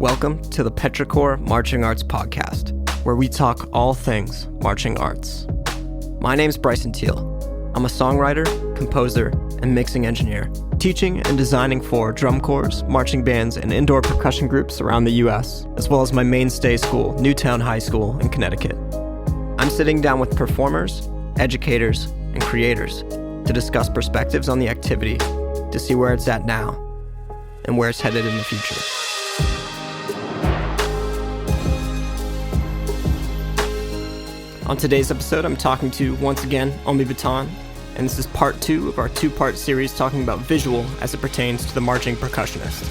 Welcome to the Petrichor Marching Arts Podcast, where we talk all things marching arts. My name's Bryson. I'm a songwriter, composer, and mixing engineer, teaching and designing for drum corps, marching bands, and indoor percussion groups around the U.S., as well as my mainstay school, Newtown High School in Connecticut. I'm sitting down with performers, educators, and creators to discuss perspectives on the activity, to see where it's at now and where it's headed in the future. On today's episode, I'm talking to, once again, Omi Batan, and this is part 2 of our 2-part series talking about visual as it pertains to the marching percussionist.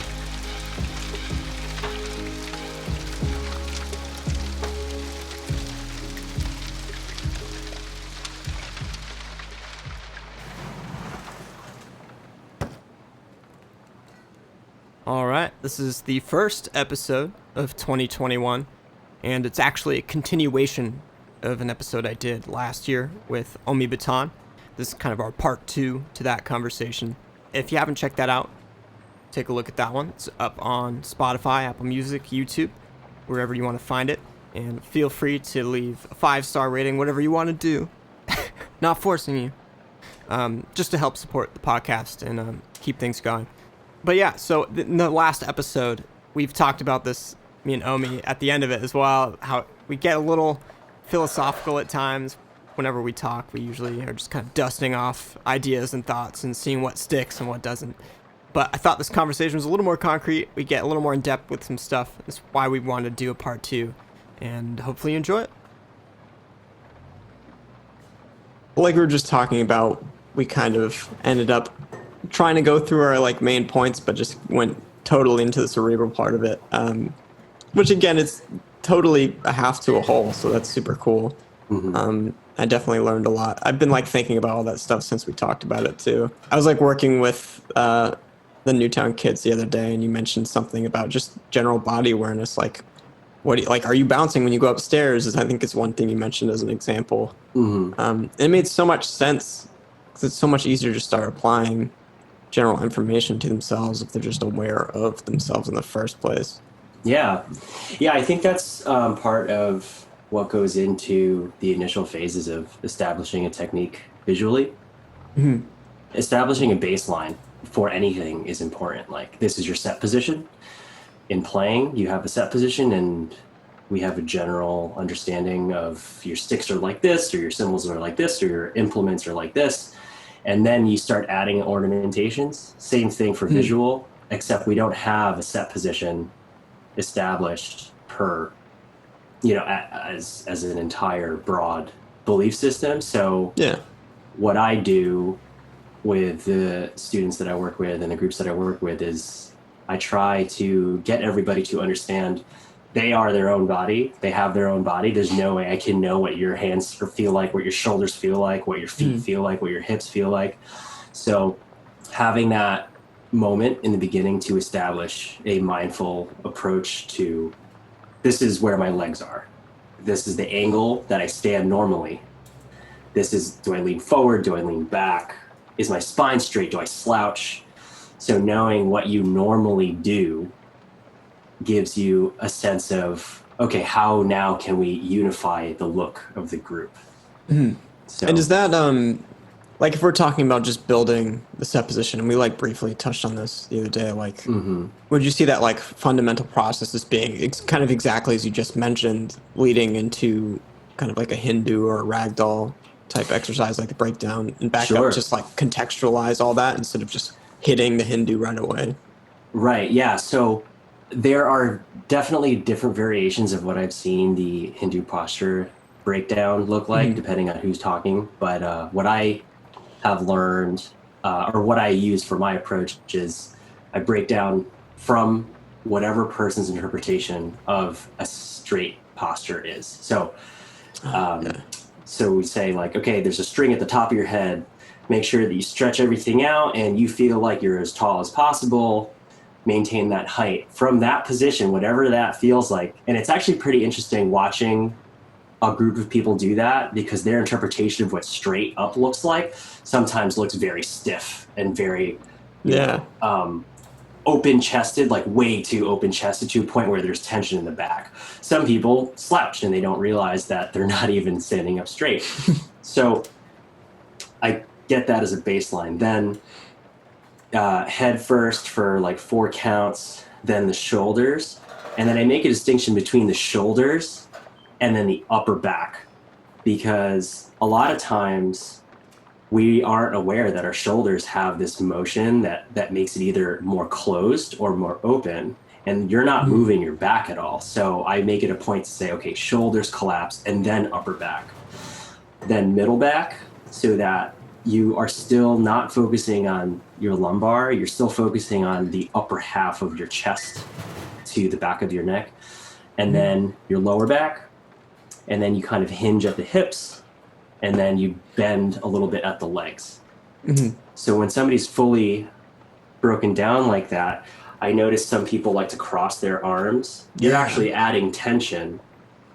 Alright, this is the first episode of 2021, and it's actually a continuation of an episode I did last year with Omi Batan. This is kind of our part 2 to that conversation. If you haven't checked that out, take a look at that one. It's up on Spotify, Apple Music, YouTube, wherever you want to find it. And feel free to leave a 5-star rating, whatever you want to do. Not forcing you. Just to help support the podcast and keep things going. But yeah, so in the last episode, we've talked about this, me and Omi, at the end of it as well, how we get a little philosophical at times. Whenever we talk, we usually are just kind of dusting off ideas and thoughts and seeing what sticks and what doesn't. But I thought this conversation was a little more concrete. We get a little more in depth with some stuff. That's why we wanted to do a part 2, and hopefully you enjoy it. Like we were just talking about, we kind of ended up trying to go through our main points, but just went totally into the cerebral part of it, which again, it's totally a half to a whole, so that's super cool. Mm-hmm. I definitely learned a lot. I've been thinking about all that stuff since we talked about it too. I was working with the Newtown kids the other day, and you mentioned something about just general body awareness. What do you, are you bouncing when you go upstairs? I think it's one thing you mentioned as an example. Mm-hmm. It made so much sense because it's so much easier to start applying general information to themselves if they're just aware of themselves in the first place. Yeah, I think that's part of what goes into the initial phases of establishing a technique visually. Mm-hmm. Establishing a baseline for anything is important. This is your set position. In playing, you have a set position, and we have a general understanding of your sticks are like this, or your cymbals are like this, or your implements are like this. And then you start adding ornamentations. Same thing for visual, except we don't have a set position established per, as an entire broad belief system. So what I do with the students that I work with and the groups that I work with is I try to get everybody to understand they are their own body. They have their own body. There's no way I can know what your hands feel like, what your shoulders feel like, what your feet feel like, what your hips feel like. So having that moment in the beginning to establish a mindful approach to, this is where my legs are. This is the angle that I stand normally. This is, do I lean forward? Do I lean back? Is my spine straight? Do I slouch? So knowing what you normally do gives you a sense of, okay, how now can we unify the look of the group? Mm-hmm. So, and is that, if we're talking about just building the set position, and we briefly touched on this the other day, would you see that fundamental process as being kind of exactly as you just mentioned, leading into kind of a Hindu or a ragdoll type exercise, the breakdown and back up, just contextualize all that instead of just hitting the Hindu right away? Right, yeah. So there are definitely different variations of what I've seen the Hindu posture breakdown look like, depending on who's talking. But what I have learned, or what I use for my approach, is I break down from whatever person's interpretation of a straight posture is. So, so we say okay, there's a string at the top of your head. Make sure that you stretch everything out and you feel like you're as tall as possible. Maintain that height from that position, whatever that feels like. And it's actually pretty interesting watching a group of people do that, because their interpretation of what straight up looks like sometimes looks very stiff and very open chested, like way too open chested to a point where there's tension in the back. Some people slouch and they don't realize that they're not even standing up straight. So I get that as a baseline. Then head first for like 4 counts, then the shoulders. And then I make a distinction between the shoulders and then the upper back, because a lot of times we aren't aware that our shoulders have this motion that makes it either more closed or more open, and you're not moving your back at all. So I make it a point to say, okay, shoulders collapse and then upper back, then middle back, so that you are still not focusing on your lumbar, you're still focusing on the upper half of your chest to the back of your neck, and then your lower back, and then you kind of hinge at the hips, and then you bend a little bit at the legs. So when somebody's fully broken down like that, I notice some people like to cross their arms. You're actually adding tension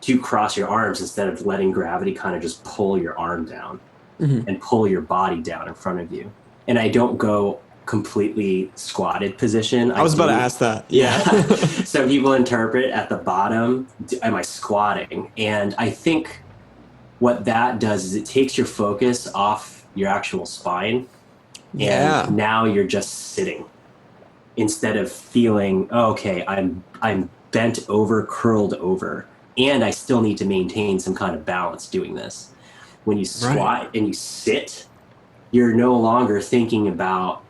to cross your arms instead of letting gravity kind of just pull your arm down and pull your body down in front of you. And I don't go completely squatted position. I was about to ask that. Yeah. Some people interpret at the bottom, am I squatting? And I think what that does is it takes your focus off your actual spine. And now you're just sitting instead of feeling, oh, okay, I'm bent over, curled over, and I still need to maintain some kind of balance doing this. When you squat and you sit, you're no longer thinking about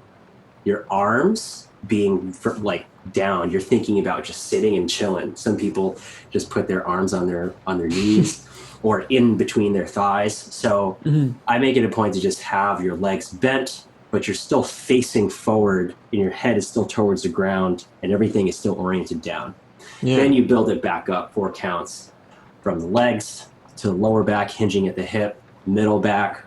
your arms being like down. You're thinking about just sitting and chilling. Some people just put their arms on their knees or in between their thighs. So I make it a point to just have your legs bent, but you're still facing forward and your head is still towards the ground and everything is still oriented down. Then you build it back up 4 counts from the legs to the lower back, hinging at the hip, middle back,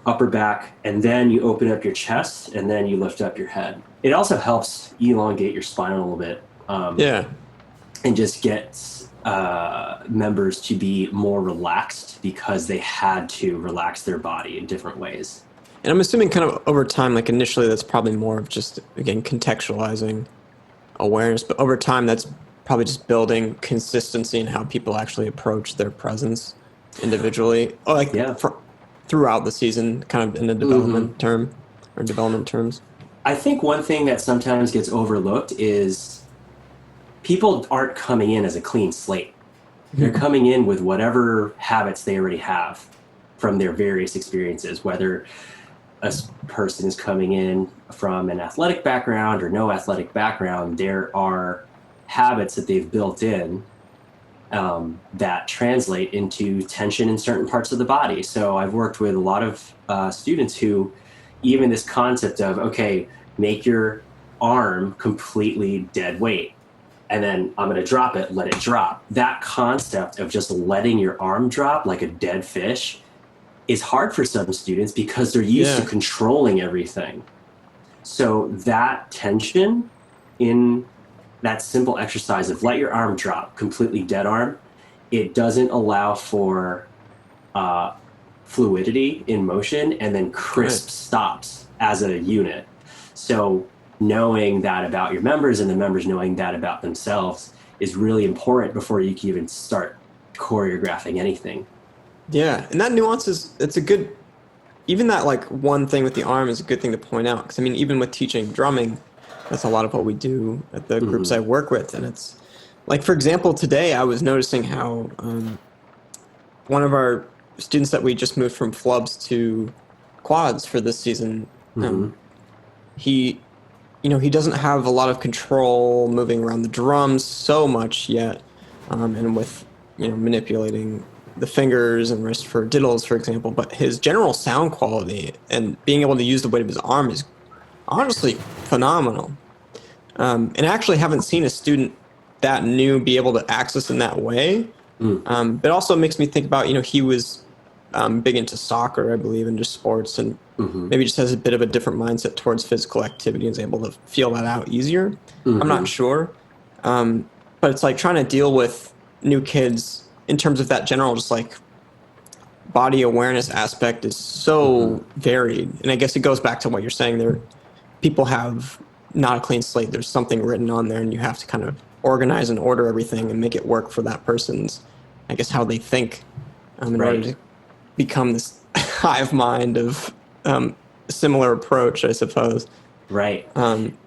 upper back, and then you open up your chest and then you lift up your head. It also helps elongate your spine a little bit. And just get members to be more relaxed because they had to relax their body in different ways. And I'm assuming kind of over time, like initially that's probably more of just, again, contextualizing awareness, but over time that's probably just building consistency in how people actually approach their presence individually, or like throughout the season, kind of in a development term or development terms. I think one thing that sometimes gets overlooked is people aren't coming in as a clean slate. They're coming in with whatever habits they already have from their various experiences, whether a person is coming in from an athletic background or no athletic background. There are habits that they've built in that translate into tension in certain parts of the body. So I've worked with a lot of students who, even this concept of, okay, make your arm completely dead weight, and then I'm going to drop it, let it drop. That concept of just letting your arm drop like a dead fish is hard for some students because they're used to controlling everything. So that tension in that simple exercise of let your arm drop, completely dead arm, it doesn't allow for fluidity in motion and then crisp stops as a unit. So knowing that about your members and the members knowing that about themselves is really important before you can even start choreographing anything. Yeah, and that nuance it's a good, even that like one thing with the arm is a good thing to point out. Because I mean, even with teaching drumming, that's a lot of what we do at the groups I work with. And it's like, for example, today I was noticing how one of our students that we just moved from flubs to quads for this season, he doesn't have a lot of control moving around the drums so much yet. And with, manipulating the fingers and wrist for diddles, for example, but his general sound quality and being able to use the weight of his arm is honestly phenomenal. And I actually haven't seen a student that new be able to access in that way. But also makes me think about, he was big into soccer, I believe, and just sports, and maybe just has a bit of a different mindset towards physical activity and is able to feel that out easier. I'm not sure. But it's like trying to deal with new kids in terms of that general just like body awareness aspect is so varied. And I guess it goes back to what you're saying there. People have not a clean slate. There's something written on there, and you have to kind of organize and order everything and make it work for that person's, I guess, how they think, in order to become this hive mind of similar approach, I suppose. Right.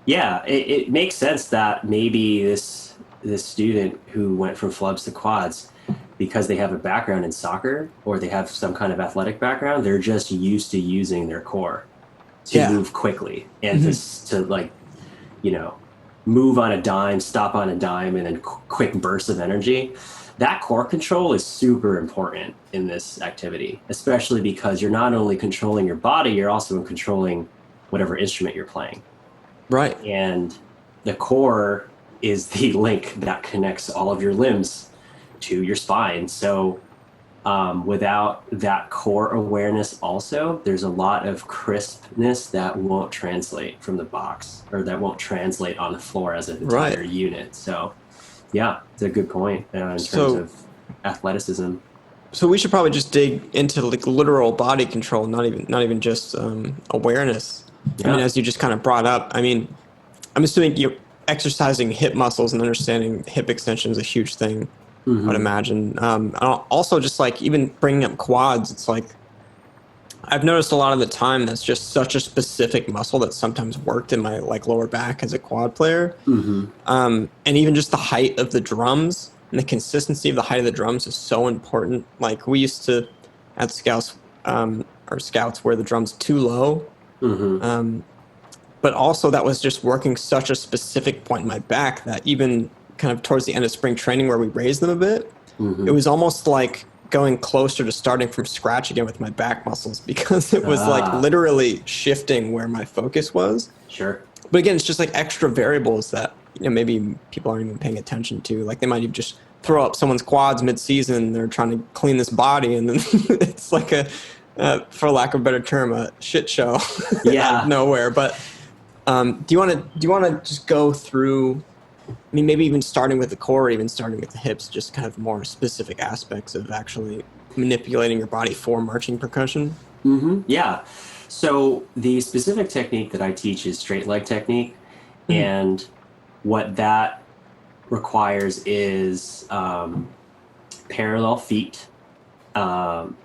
It makes sense that maybe this student who went from flubs to quads, because they have a background in soccer or they have some kind of athletic background, they're just used to using their core to move quickly and to like, move on a dime, stop on a dime, and then quick bursts of energy. That core control is super important in this activity, especially because you're not only controlling your body, you're also controlling whatever instrument you're playing. Right. And the core is the link that connects all of your limbs to your spine. So without that core awareness also, there's a lot of crispness that won't translate from the box, or that won't translate on the floor as an entire unit. So yeah, it's a good point in terms of athleticism. So we should probably just dig into like literal body control, not even just awareness. Yeah. I mean, as you just kind of brought up, I mean, I'm assuming you're exercising hip muscles and understanding hip extension is a huge thing. Mm-hmm. I'd imagine. Also, just like even bringing up quads, it's like I've noticed a lot of the time that's just such a specific muscle that sometimes worked in my like lower back as a quad player. Mm-hmm. And even just the height of the drums and the consistency of the height of the drums is so important. Like we used to at Scouts, our Scouts wear the drums too low. Mm-hmm. But also that was just working such a specific point in my back that even kind of towards the end of spring training where we raised them a bit, mm-hmm. It was almost like going closer to starting from scratch again with my back muscles, because it was like literally shifting where my focus was. Sure. But again, it's just like extra variables that, maybe people aren't even paying attention to. Like they might even just throw up someone's quads mid-season. They're trying to clean this body, and then it's like for lack of a better term, a shit show out of nowhere. But do you want to just go through, I mean, maybe even starting with the core, even starting with the hips, just kind of more specific aspects of actually manipulating your body for marching percussion? Mm-hmm. Yeah. So the specific technique that I teach is straight leg technique. Mm-hmm. And what that requires is parallel feet when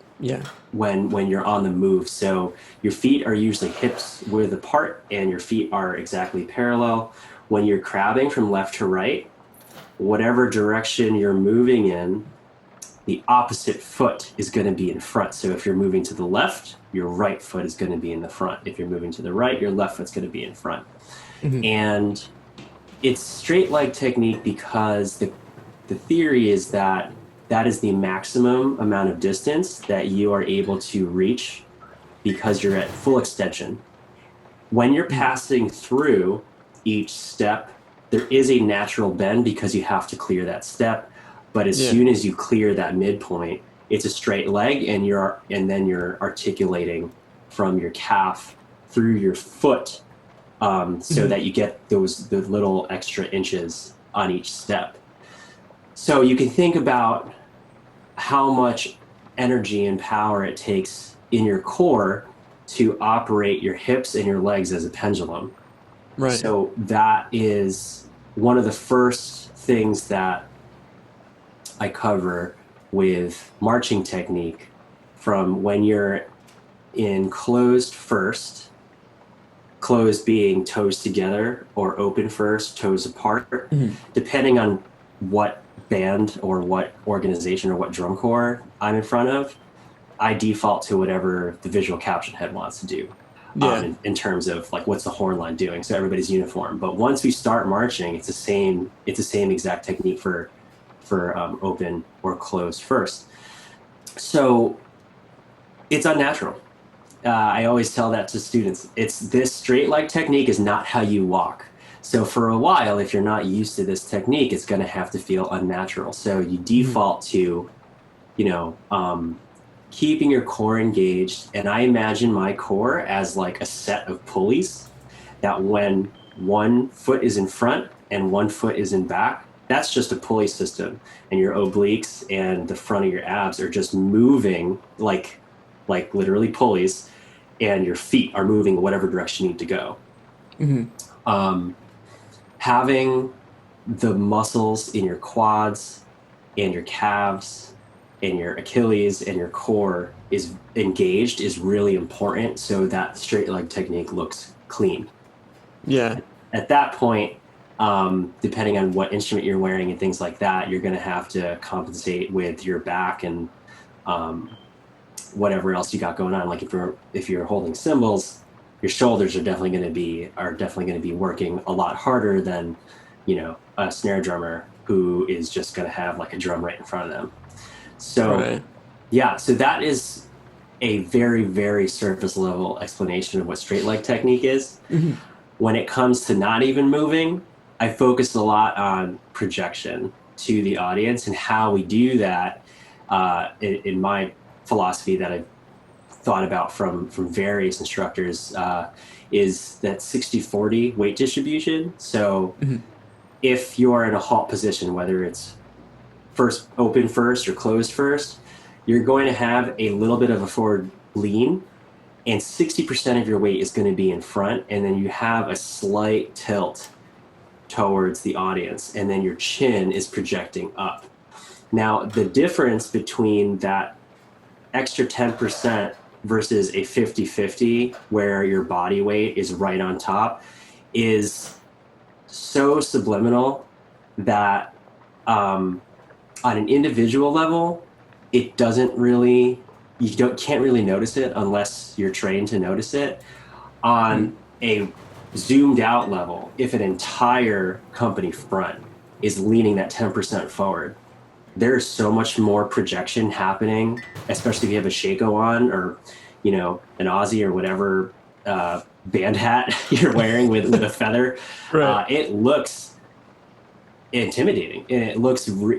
you're on the move. So your feet are usually hips width apart and your feet are exactly parallel. When you're crabbing from left to right, whatever direction you're moving in, the opposite foot is going to be in front. So if you're moving to the left, your right foot is going to be in the front. If you're moving to the right, your left foot's going to be in front. Mm-hmm. And it's straight leg technique because the theory is that is the maximum amount of distance that you are able to reach because you're at full extension. When you're passing through each step, there is a natural bend because you have to clear that step. But as soon as you clear that midpoint, it's a straight leg, and then you're articulating from your calf through your foot, so that you get the little extra inches on each step. So you can think about how much energy and power it takes in your core to operate your hips and your legs as a pendulum. Right. So that is one of the first things that I cover with marching technique, from when you're in closed first, closed being toes together, or open first, toes apart, depending on what band or what organization or what drum corps I'm in front of. I default to whatever the visual caption head wants to do. In terms of like what's the horn line doing, so everybody's uniform. But once we start marching, it's the same exact technique for open or closed first. So it's unnatural. I always tell that to students. It's this straight leg technique is not how you walk. So for a while, if you're not used to this technique, it's going to have to feel unnatural. So you default to, keeping your core engaged. And I imagine my core as like a set of pulleys that when one foot is in front and one foot is in back, that's just a pulley system. And your obliques and the front of your abs are just moving like literally pulleys, and your feet are moving whatever direction you need to go. Mm-hmm. Having the muscles in your quads and your calves and your Achilles and your core is engaged is really important so that straight leg technique looks clean. Yeah. At that point, depending on what instrument you're wearing and things like that, you're going to have to compensate with your back and whatever else you got going on. Like if you're holding cymbals, your shoulders are definitely going to be working a lot harder than, a snare drummer who is just going to have like a drum right in front of them. So Right. yeah, so that is a very, very surface level explanation of what straight leg technique is. When it comes to not even moving, I focus a lot on projection to the audience, and how we do that in my philosophy that I've thought about from various instructors is that 60-40 weight distribution. So if you're in a halt position, whether it's open first or closed first, you're going to have a little bit of a forward lean, and 60% of your weight is going to be in front, and then you have a slight tilt towards the audience, and then your chin is projecting up. Now, the difference between that extra 10% versus a 50-50, where your body weight is right on top, is so subliminal that on an individual level, it doesn't really, can't really notice it unless you're trained to notice it. On a zoomed out level, if an entire company front is leaning that 10% forward, there's so much more projection happening, especially if you have a Shako on, or an Aussie or whatever band hat you're wearing with a feather. Right. It looks intimidating, and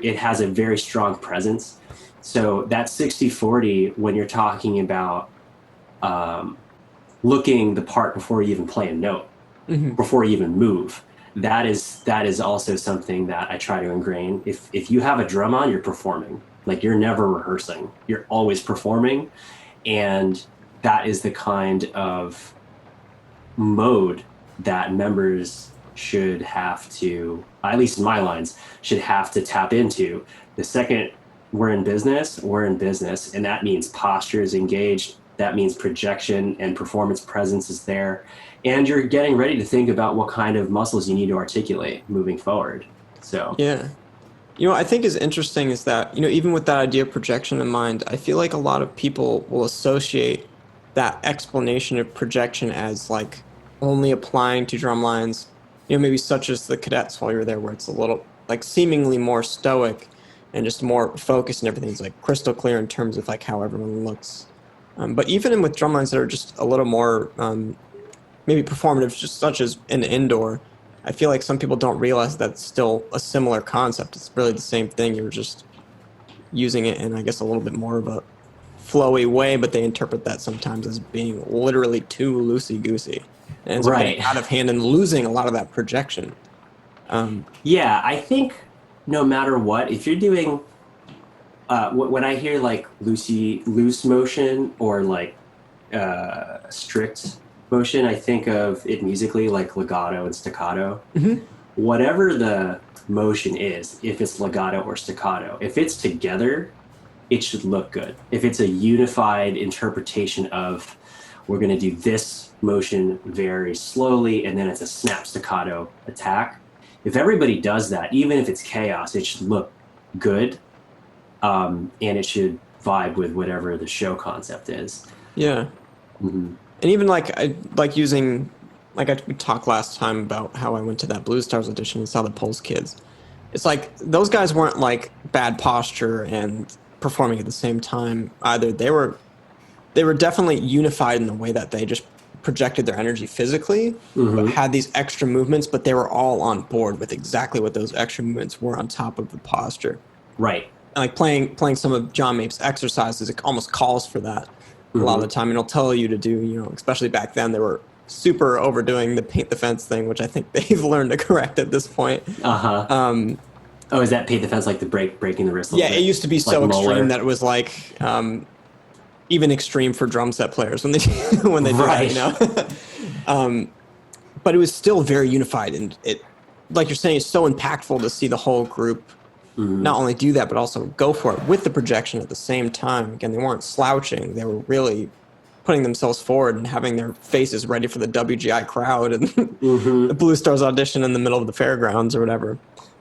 it has a very strong presence. So that 60-40, when you're talking about looking the part before you even play a note, before you even move, that is also something that I try to ingrain. If you have a drum on, you're performing. Like, you're never rehearsing, you're always performing. And that is the kind of mode that members should have to, at least in my lines, should have to tap into. The second we're in business, and that means posture is engaged. That means projection and performance presence is there. And you're getting ready to think about what kind of muscles you need to articulate moving forward. So Yeah. What I think is interesting is that, even with that idea of projection in mind, I feel like a lot of people will associate that explanation of projection as like only applying to drum lines, maybe such as the cadets while you're there, where it's a little like seemingly more stoic and just more focused, and everything's like crystal clear in terms of like how everyone looks. But even with drum lines that are just a little more maybe performative, just such as an indoor, I feel like some people don't realize that's still a similar concept. It's really the same thing. You're just using it in, I guess, a little bit more of a flowy way, but they interpret that sometimes as being literally too loosey-goosey. And ends up getting out of hand and losing a lot of that projection. Yeah, I think no matter what, if you're doing, when I hear like loose motion or like strict motion, I think of it musically like legato and staccato. Whatever the motion is, if it's legato or staccato, if it's together, it should look good. If it's a unified interpretation of, we're going to do this motion very slowly, and then it's a snap staccato attack. If everybody does that, even if it's chaos, it should look good, and it should vibe with whatever the show concept is. Yeah. And even like we talked last time about how I went to that Blue Stars audition and saw the Pulse Kids. It's like those guys weren't like bad posture and performing at the same time either. They were definitely unified in the way that they just projected their energy physically, but had these extra movements, but they were all on board with exactly what those extra movements were on top of the posture. Right. And like playing some of John Mape's exercises, it almost calls for that. A lot of the time, and it'll tell you to do, especially back then, they were super overdoing the paint the fence thing, which I think they've learned to correct at this point. Oh, is that paint the fence like the breaking the wrist? Yeah, it used to be so extreme that it was like even extreme for drum set players when they do right. that, but it was still very unified, and it, like you're saying, it's so impactful to see the whole group not only do that, but also go for it with the projection at the same time. Again, they weren't slouching. They were really putting themselves forward and having their faces ready for the WGI crowd and the Blue Stars audition in the middle of the fairgrounds or whatever.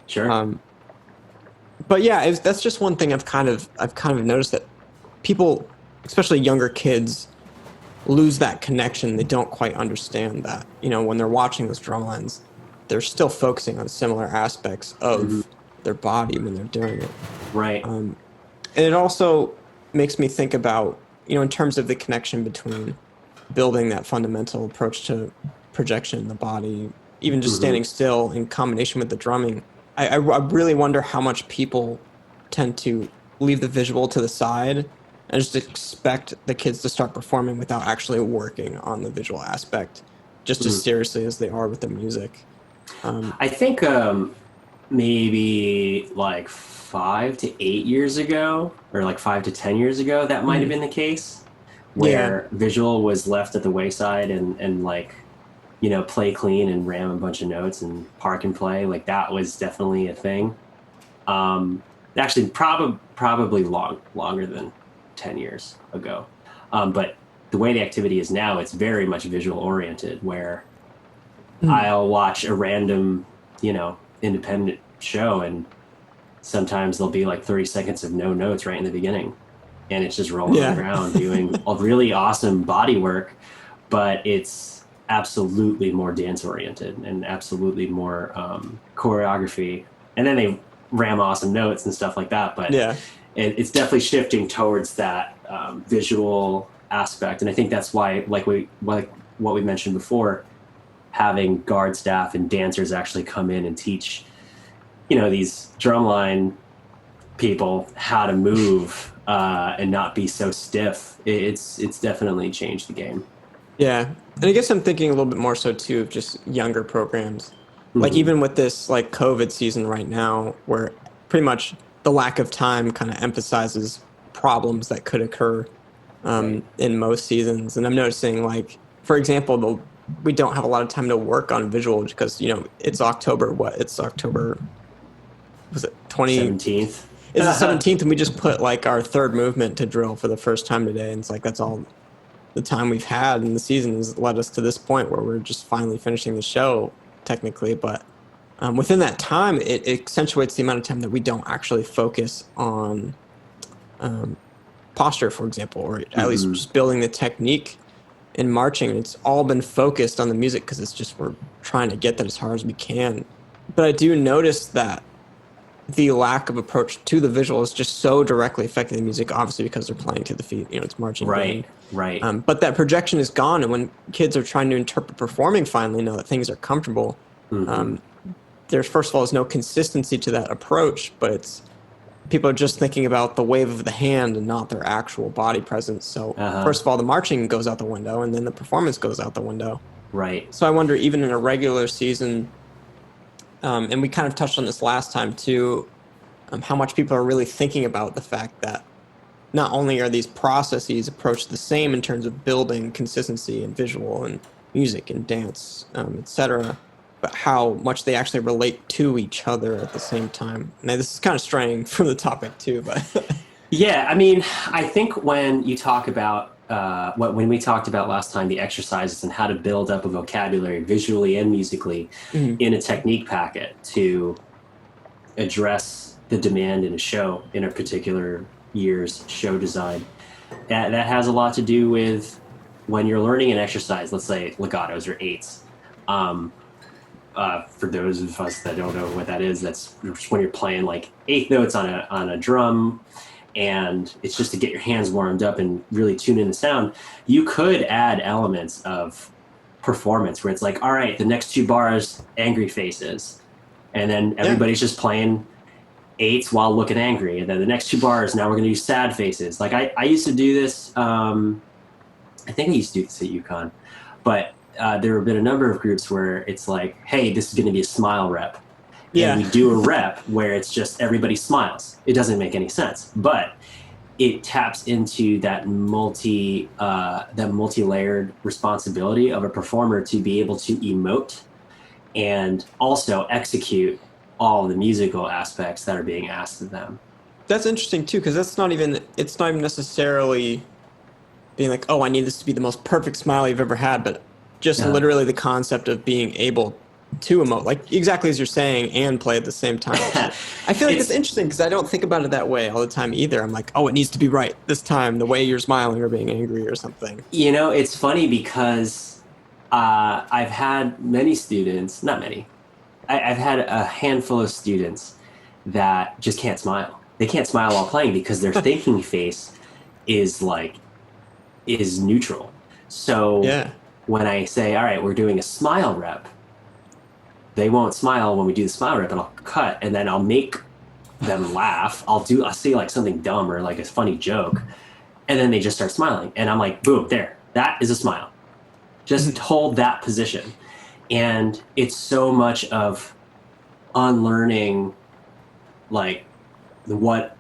Sure. But yeah, that's just one thing I've kind of noticed, that people, especially younger kids, lose that connection. They don't quite understand that, when they're watching those drum lines, they're still focusing on similar aspects of their body when they're doing it. Right. And it also makes me think about, in terms of the connection between building that fundamental approach to projection in the body, even just standing still in combination with the drumming. I really wonder how much people tend to leave the visual to the side and just expect the kids to start performing without actually working on the visual aspect just as seriously as they are with the music. I think maybe like 5 to 8 years ago, or like 5 to 10 years ago, that might have been the case, where visual was left at the wayside and like, play clean and ram a bunch of notes and park and play. Like that was definitely a thing. Actually, probably longer than 10 years ago. But the way the activity is now, it's very much visual oriented, where I'll watch a random, independent show, and sometimes there'll be like 30 seconds of no notes right in the beginning, and it's just rolling on the ground doing a really awesome body work, but it's absolutely more dance oriented and absolutely more choreography, and then they ram awesome notes and stuff like that, but it's definitely shifting towards that visual aspect. And I think that's why, like what we mentioned before, having guard staff and dancers actually come in and teach, these drumline people how to move and not be so stiff. It's definitely changed the game. Yeah. And I guess I'm thinking a little bit more so too of just younger programs. Like even with this like COVID season right now, where pretty much the lack of time kind of emphasizes problems that could occur in most seasons. And I'm noticing, like, for example, we don't have a lot of time to work on visual because, it's October. It's October, was it 17th? It's the 17th, and we just put like our third movement to drill for the first time today. And it's like, that's all the time we've had in the season has led us to this point where we're just finally finishing the show technically. But within that time, it accentuates the amount of time that we don't actually focus on posture, for example, or at least just building the technique in marching. It's all been focused on the music because it's just, we're trying to get that as hard as we can. But I do notice that the lack of approach to the visual is just so directly affecting the music, obviously because they're playing to the feet, it's marching. Right. But that projection is gone, and when kids are trying to interpret performing finally, now that things are comfortable, there's, first of all, there's no consistency to that approach, but it's, people are just thinking about the wave of the hand and not their actual body presence. So first of all, the marching goes out the window, and then the performance goes out the window. Right. So I wonder, even in a regular season, and we kind of touched on this last time too, how much people are really thinking about the fact that not only are these processes approached the same in terms of building consistency in visual and music and dance, etc., but how much they actually relate to each other at the same time. Now, this is kind of straying from the topic too, but yeah, I mean, I think when you talk about when we talked about last time, the exercises and how to build up a vocabulary visually and musically in a technique packet to address the demand in a show, in a particular year's show design, that has a lot to do with when you're learning an exercise, let's say legatos or eights. For those of us that don't know what that is, that's when you're playing like eighth notes on a drum, and it's just to get your hands warmed up and really tune in the sound. You could add elements of performance where it's like, all right, the next 2 bars, angry faces, and then everybody's just playing eights while looking angry, and then the next 2 bars, now we're going to do sad faces. Like I used to do this. I think I used to do this at UConn, but there have been a number of groups where it's like, hey, this is going to be a smile rep. And we do a rep where it's just everybody smiles. It doesn't make any sense. But it taps into that multi-layered responsibility of a performer to be able to emote and also execute all the musical aspects that are being asked of them. That's interesting too, because it's not even necessarily being like, oh, I need this to be the most perfect smile you've ever had, but just Uh, literally the concept of being able to emote, like exactly as you're saying, and play at the same time. I feel like it's it's interesting because I don't think about it that way all the time either. I'm like, oh, it needs to be right this time, the way you're smiling or being angry or something. it's funny because I've had many students, not many, I've had a handful of students that just can't smile. They can't smile while playing because their thinking face is like is neutral. So Yeah. when I say, all right, we're doing a smile rep, they won't smile when we do the smile rep, and I'll cut, and then I'll make them laugh. I'll say like something dumb or like a funny joke, and then they just start smiling, and I'm like, boom, there, that is a smile. Just hold that position. And it's so much of unlearning like what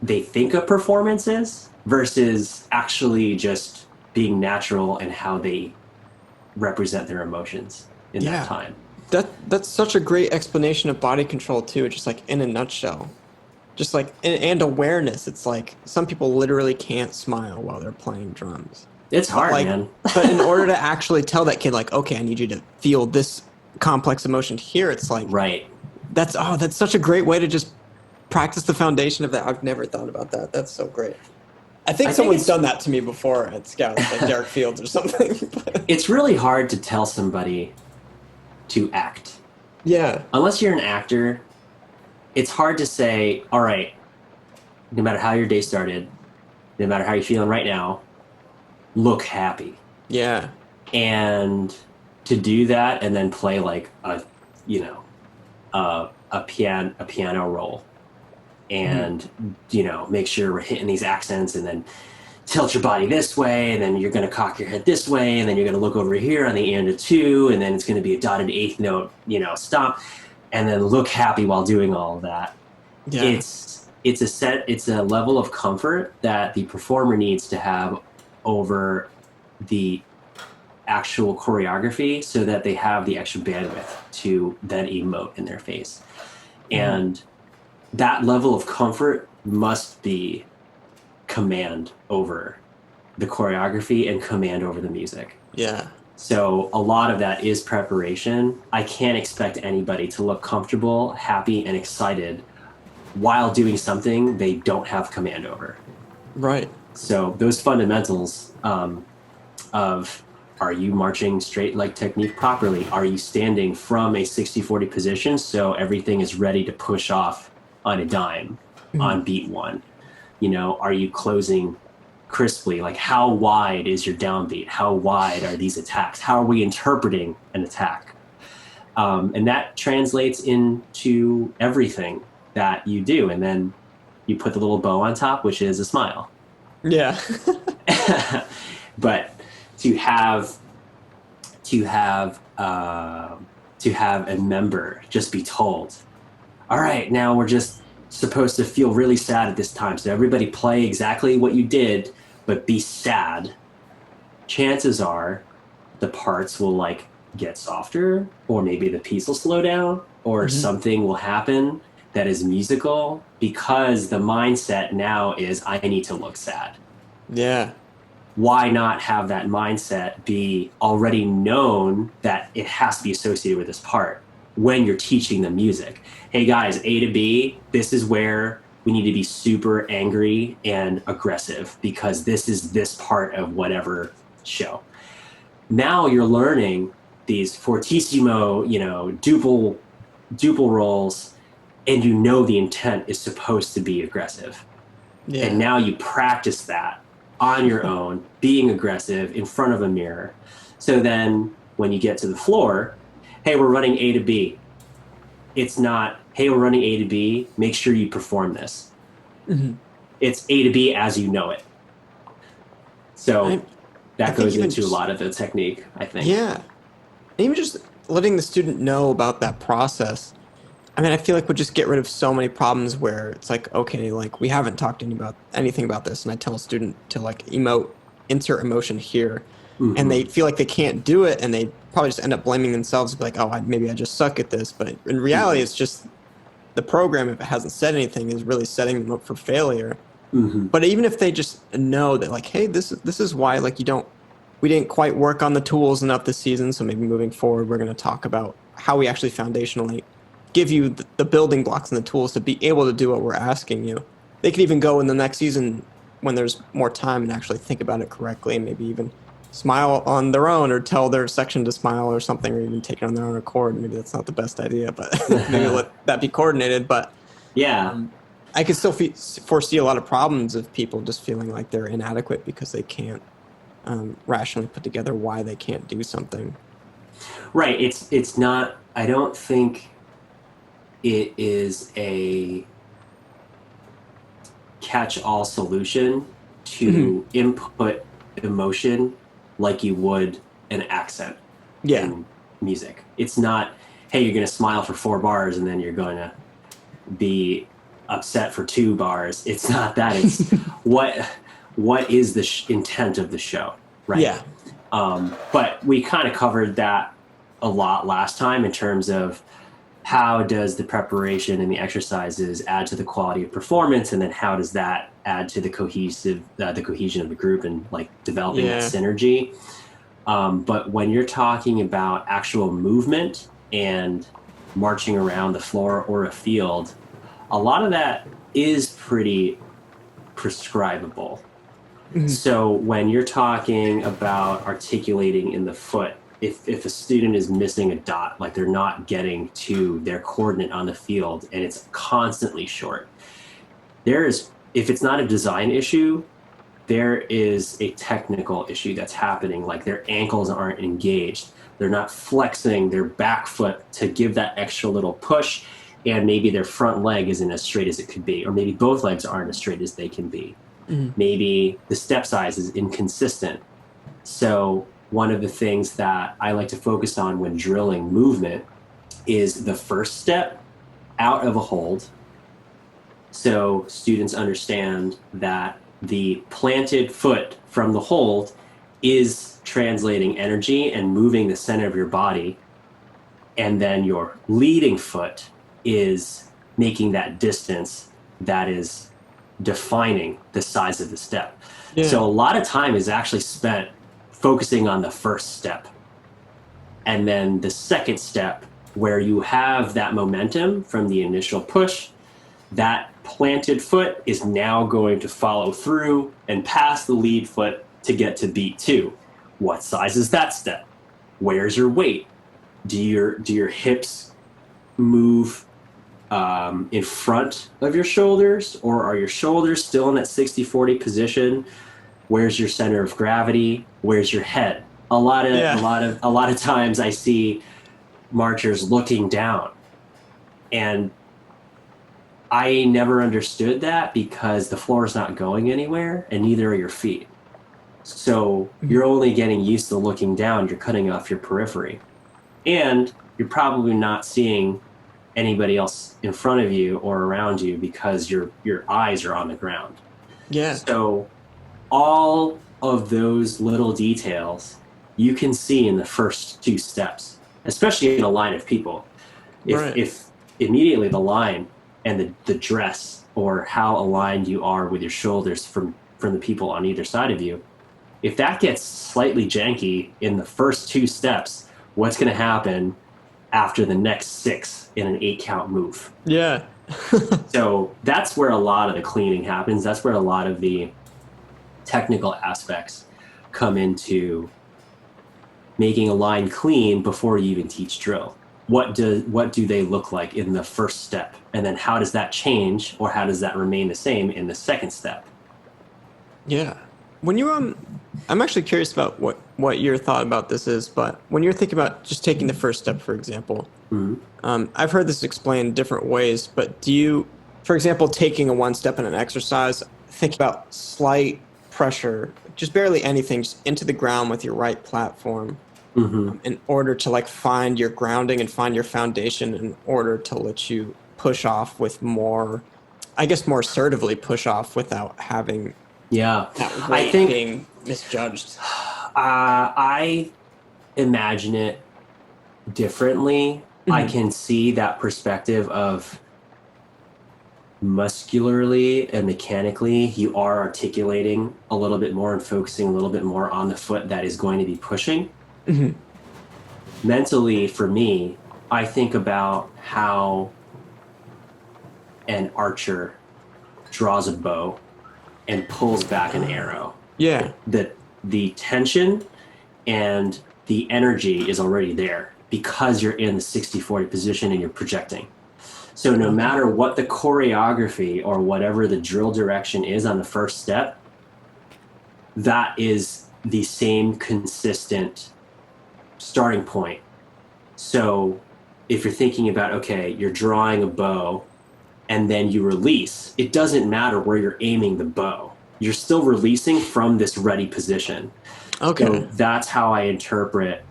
they think a performance is versus actually just being natural and how they represent their emotions in that Yeah. time. That's such a great explanation of body control too, just like in a nutshell. Just like and awareness. It's like some people literally can't smile while they're playing drums. It's But hard, like man. but in order to actually tell that kid like, okay, I need you to feel this complex emotion here, it's like Right. that's such a great way to just practice the foundation of that. I've never thought about that. That's so great. I think I think someone's it's done that to me before at Scouts, like Derek Fields or something. it's really hard to tell somebody to act. Yeah. Unless you're an actor, it's hard to say, all right, no matter how your day started, no matter how you're feeling right now, look happy. Yeah. And to do that and then play like you know, a piano roll Mhm. and, make sure we're hitting these accents and then tilt your body this way, and then you're going to cock your head this way, and then you're going to look over here on the end of two, and then it's going to be a dotted eighth note, stop, and then look happy while doing all of that. Yeah. It's a level of comfort that the performer needs to have over the actual choreography so that they have the extra bandwidth to then emote in their face. Mhm. And that level of comfort must be command over the choreography and command over the music. Yeah. So a lot of that is preparation. I can't expect anybody to look comfortable, happy, and excited while doing something they don't have command over. Right. So those fundamentals of are you marching straight like technique properly? Are you standing from a 60-40 position so everything is ready to push off on a dime Mhm. on beat one? Are you closing crisply? Like, how wide is your downbeat? How wide are these attacks? How are we interpreting an attack? And that translates into everything that you do. And then you put the little bow on top, which is a smile. Yeah. But to have to have to have a member just be told, all right, now we're just supposed to feel really sad at this time, so everybody play exactly what you did but be sad. Chances are the parts will like get softer, or maybe the piece will slow down, or Mhm. something will happen that is musical because the mindset now is I need to look sad. Yeah. Why not have that mindset be already known that it has to be associated with this part when you're teaching the music? Hey guys, A to B, this is where we need to be super angry and aggressive because this is this part of whatever show. Now you're learning these fortissimo, duple rolls, and the intent is supposed to be aggressive. And Yeah. now you practice that on your own, being aggressive in front of a mirror. So then when you get to the floor, hey, we're running A to B. It's not, hey, we're running A to B. Make sure you perform this. Mhm. It's A to B as you know it. I So I that think goes even into a just lot of the technique, I think. yeah, and even just letting the student know about that process I mean, I feel like we'll just get rid of so many problems where it's like, okay, like we haven't talked about anything about this, and I tell a student to like insert emotion here, and they feel like they can't do it, and they probably just end up blaming themselves, be like, oh, maybe I just suck at this. But in reality, it's just the program, if it hasn't said anything, is really setting them up for failure. But even if they just know that, like, hey, this is why, like, we didn't quite work on the tools enough this season, so maybe moving forward, we're going to talk about how we actually foundationally give you the building blocks and the tools to be able to do what we're asking you. They could even go in the next season when there's more time and actually think about it correctly, and maybe even smile on their own or tell their section to smile or something, or even take it on their own accord. Maybe that's not the best idea, but maybe let that be coordinated. But yeah, I could still foresee a lot of problems of people just feeling like they're inadequate because they can't rationally put together why they can't do something. Right. It's not. I don't think it is a catch-all solution to input emotion like you would an accent in music. It's not, hey, you're going to smile for 4 bars and then you're going to be upset for 2 bars. It's not that. It's what is the intent of the show, right? Yeah. But we kind of covered that a lot last time in terms of how does the preparation and the exercises add to the quality of performance, and then how does that add to the cohesion of the group and like developing that synergy. But when you're talking about actual movement and marching around the floor or a field, a lot of that is pretty prescribable. So when you're talking about articulating in the foot, if a student is missing a dot, like they're not getting to their coordinate on the field and it's constantly short, if it's not a design issue, there is a technical issue that's happening. Like their ankles aren't engaged. They're not flexing their back foot to give that extra little push, and maybe their front leg isn't as straight as it could be, or maybe both legs aren't as straight as they can be. Maybe the step size is inconsistent. So one of the things that I like to focus on when drilling movement is the first step out of a hold. So students understand that the planted foot from the hold is translating energy and moving the center of your body. And then your leading foot is making that distance that is defining the size of the step. So a lot of time is actually spent focusing on the first step. And then the second step, where you have that momentum from the initial push, that planted foot is now going to follow through and pass the lead foot to get to beat 2. What size is that step? Where's your weight? Do your hips move in front of your shoulders, or are your shoulders still in that 60-40 position? Where's your center of gravity? Where's your head? A lot of times I see marchers looking down, and I never understood that because the floor is not going anywhere, and neither are your feet. So you're only getting used to looking down. You're cutting off your periphery, and you're probably not seeing anybody else in front of you or around you because your eyes are on the ground. So all of those little details you can see in the first 2 steps, especially in a line of people. If immediately the line and the dress, or how aligned you are with your shoulders from the people on either side of you, if that gets slightly janky in the first 2 steps, what's going to happen after the next 6 in an 8 count move? So that's where a lot of the cleaning happens. That's where a lot of the technical aspects come into making a line clean before you even teach drill. What do they look like in the first step? And then how does that change, or how does that remain the same in the second step? When you I'm actually curious about what your thought about this is, but when you're thinking about just taking the first step, for example, I've heard this explained different ways, but do you, for example, taking a 1 step in an exercise, think about slight pressure, just barely anything, just into the ground with your right platform, in order to like find your grounding and find your foundation in order to let you push off with more, I guess, more assertively push off without having Yeah. that I weight think being misjudged. I imagine it differently. I can see that perspective of muscularly and mechanically, you are articulating a little bit more and focusing a little bit more on the foot that is going to be pushing. Mentally, for me, I think about how an archer draws a bow and pulls back an arrow. Yeah. The tension and the energy is already there because you're in the 60-40 position and you're projecting. So no matter what the choreography or whatever the drill direction is on the first step, that is the same consistent starting point. So if you're thinking about, okay, you're drawing a bow and then you release, it doesn't matter where you're aiming the bow. You're still releasing from this ready position. Okay. So that's how I interpret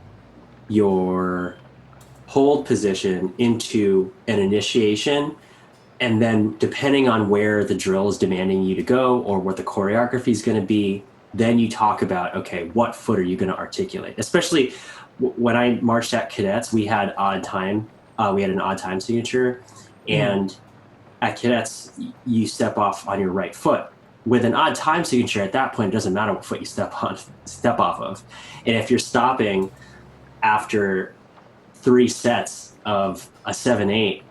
your hold position into an initiation. And then depending on where the drill is demanding you to go or what the choreography is going to be, then you talk about, okay, what foot are you going to articulate? Especially when I marched at cadets, we had odd time. We had an odd time signature. And at cadets, you step off on your right foot. With an odd time signature, at that point, it doesn't matter what foot you step off of. And if you're stopping after 3 sets of a 7/8,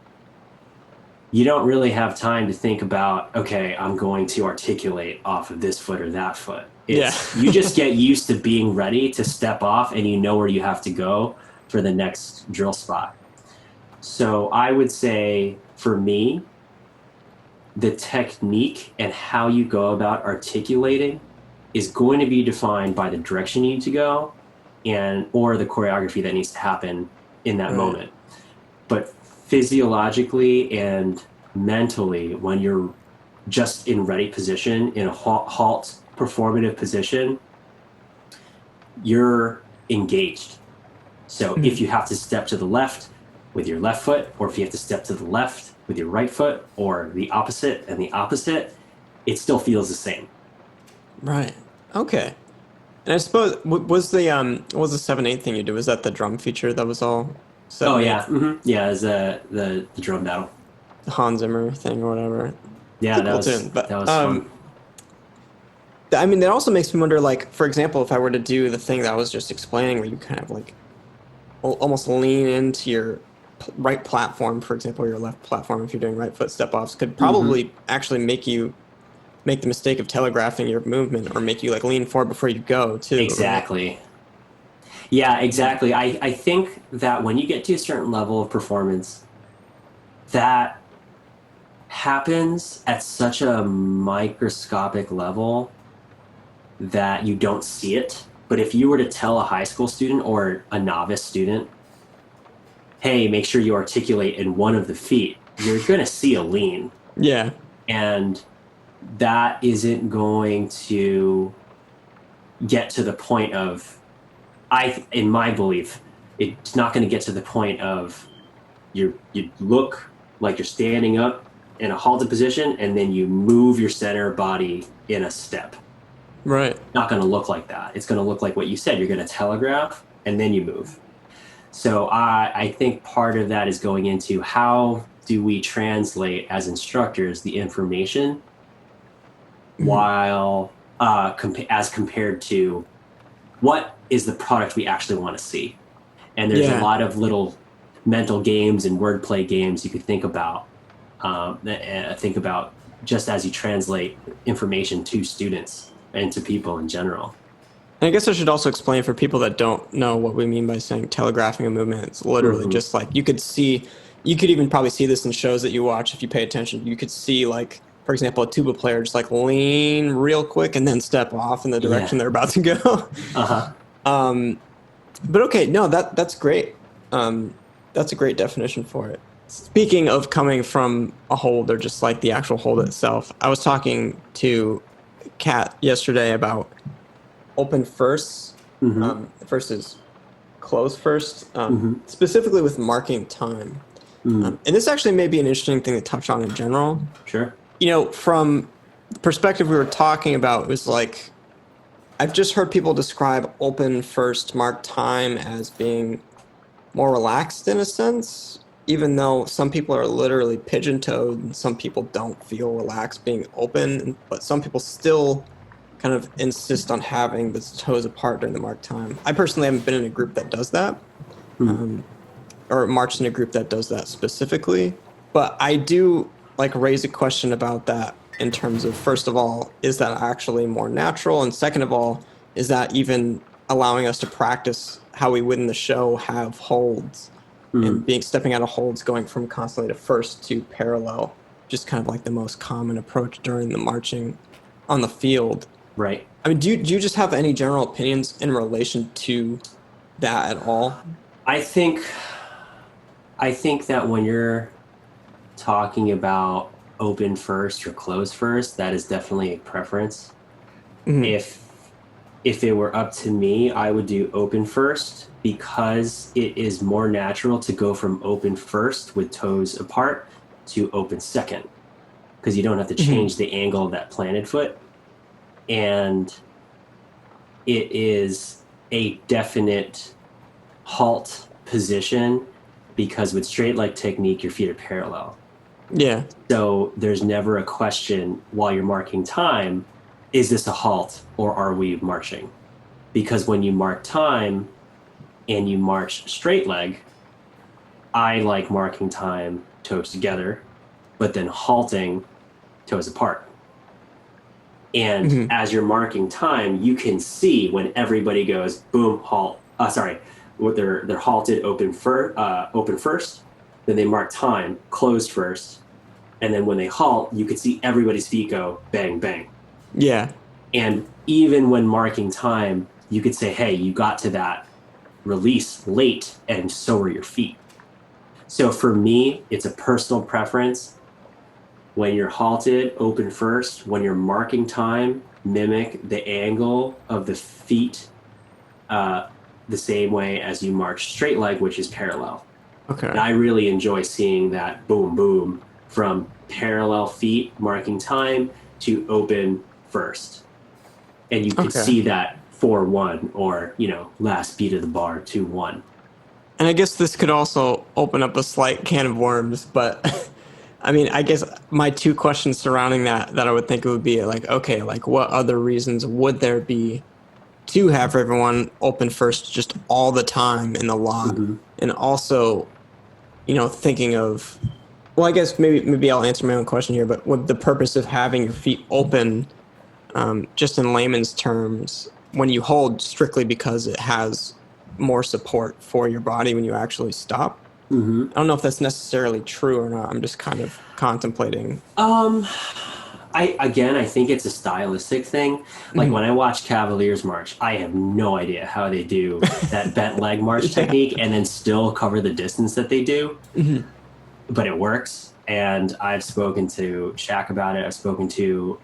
you don't really have time to think about, okay, I'm going to articulate off of this foot or that foot. You just get used to being ready to step off and you know where you have to go for the next drill spot. So I would say for me, the technique and how you go about articulating is going to be defined by the direction you need to go or the choreography that needs to happen in that moment. But physiologically and mentally, when you're just in ready position, in a halt performative position, you're engaged. So if you have to step to the left with your left foot, or if you have to step to the left with your right foot, or the opposite and the opposite, it still feels the same. Right. Okay. And I suppose was the what was the 7/8 thing you did? Was that the drum feature that was all 7/8? Oh yeah, yeah, it was the drum battle, the Hans Zimmer thing or whatever. Yeah, that was tune, but, that was fun. I mean, that also makes me wonder, like, for example, if I were to do the thing that I was just explaining, where you kind of like almost lean into your right platform, for example, or your left platform, if you're doing right foot step offs, could probably actually make the mistake of telegraphing your movement or make you like lean forward before you go too. Exactly. Right? Yeah, exactly. I think that when you get to a certain level of performance, that happens at such a microscopic level that you don't see it. But if you were to tell a high school student or a novice student, hey, make sure you articulate in one of the feet, you're going to see a lean. Yeah. And that isn't going to get to the point of, in my belief, it's not going to get to the point of you look like you're standing up in a halted position and then you move your center body in a step. Right. Not going to look like that. It's going to look like what you said. You're going to telegraph and then you move. So I think part of that is going into how do we translate as instructors the information while as compared to what is the product we actually want to see. And there's a lot of little mental games and wordplay games you could think about just as you translate information to students and to people in general. And I guess I should also explain for people that don't know what we mean by saying telegraphing a movement. It's literally just like you could even probably see this in shows that you watch if you pay attention. You could see, like, for example, a tuba player just like lean real quick and then step off in the direction they're about to go. But okay, no, that's great. That's a great definition for it. Speaking of coming from a hold or just like the actual hold itself, I was talking to Kat yesterday about open firsts. First is close first, Mm-hmm. specifically with marking time. Mm, And this actually may be an interesting thing to touch on in general. sure. From the perspective we were talking about, was like, I've just heard people describe open first mark time as being more relaxed in a sense, even though some people are literally pigeon-toed and some people don't feel relaxed being open, but some people still kind of insist on having the toes apart during the mark time. I personally haven't been in a group that does that, Mm, um, or marched in a group that does that specifically, but I do like raise a question about that in terms of, first of all, is that actually more natural? And second of all, is that even allowing us to practice how we would in the show have holds and mm, being stepping out of holds, going from constantly to first to parallel, just kind of like the most common approach during the marching on the field. right. I mean, do you just have any general opinions in relation to that at all? I think I think that when you're talking about open first or close first, that is definitely a preference. Mm-hmm. If if it were up to me, I would do open first because it is more natural to go from open first with toes apart to open second because you don't have to Mm-hmm. change the angle of that planted foot. And it is a definite halt position because with straight leg technique, your feet are parallel. Yeah. So there's never a question while you're marking time, is this a halt or are we marching? Because when you mark time and you march straight leg, I like marking time toes together, but then halting toes apart. And Mm-hmm. as you're marking time, you can see when everybody goes boom, halt. Sorry, they're halted open first, then they mark time closed first, and then when they halt, you can see everybody's feet go bang bang. Yeah. And even when marking time, you could say, hey, you got to that release late, and so are your feet. So for me, it's a personal preference. When you're halted, open first. When you're marking time, mimic the angle of the feet uh, the same way as you march straight leg, which is parallel. And Okay. I really enjoy seeing that boom, boom from parallel feet marking time to open first. And you could Okay. see that 4-1 or, last beat of the bar 2-1. And I guess this could also open up a slight can of worms, but I mean, I guess my two questions surrounding that I would think it would be like, okay, like what other reasons would there be to have everyone open first just all the time in the lot? Mm-hmm. And also, thinking of, well, I guess maybe I'll answer my own question here, but with the purpose of having your feet open, just in layman's terms, when you hold strictly because it has more support for your body when you actually stop. Mm-hmm. I don't know if that's necessarily true or not. I'm just kind of contemplating. Um, I think it's a stylistic thing. Like when Mhm. I watch Cavaliers march, I have no idea how they do that bent leg march Yeah. technique and then still cover the distance that they do, Mhm. but it works. And I've spoken to Shaq about it. I've spoken to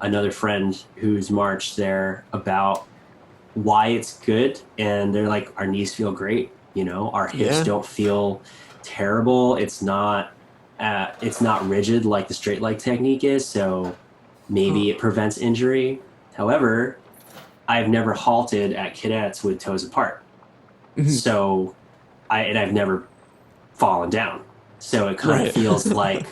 another friend who's marched there about why it's good, and they're like, our knees feel great. Our hips Yeah. don't feel terrible. It's not rigid like the straight leg technique is, so Huh. maybe it prevents injury. However, I've never halted at cadets with toes apart, Mhm. so I've never fallen down. So it kind of Right. feels like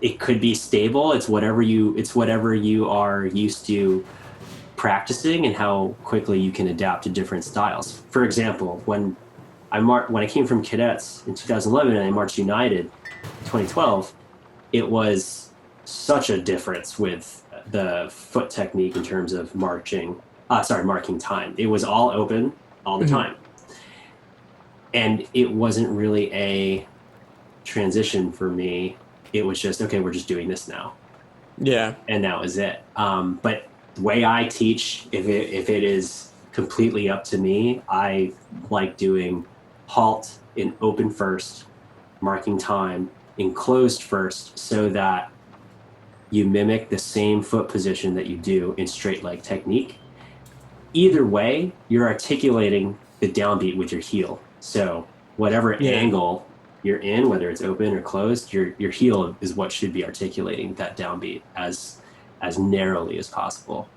it could be stable. It's whatever you are used to practicing and how quickly you can adapt to different styles. For example, when I came from cadets in 2011 and I marched United 2012, it was such a difference with the foot technique in terms of marking time. It was all open all the Mhm. time. And it wasn't really a transition for me. It was just, okay, we're just doing this now. Yeah. And that was it. But the way I teach, if it is completely up to me, I like doing halt in open first, marking time in closed first, so that you mimic the same foot position that you do in straight leg technique. Either way, you're articulating the downbeat with your heel. So whatever angle you're in, whether it's open or closed, your heel is what should be articulating that downbeat as narrowly as possible.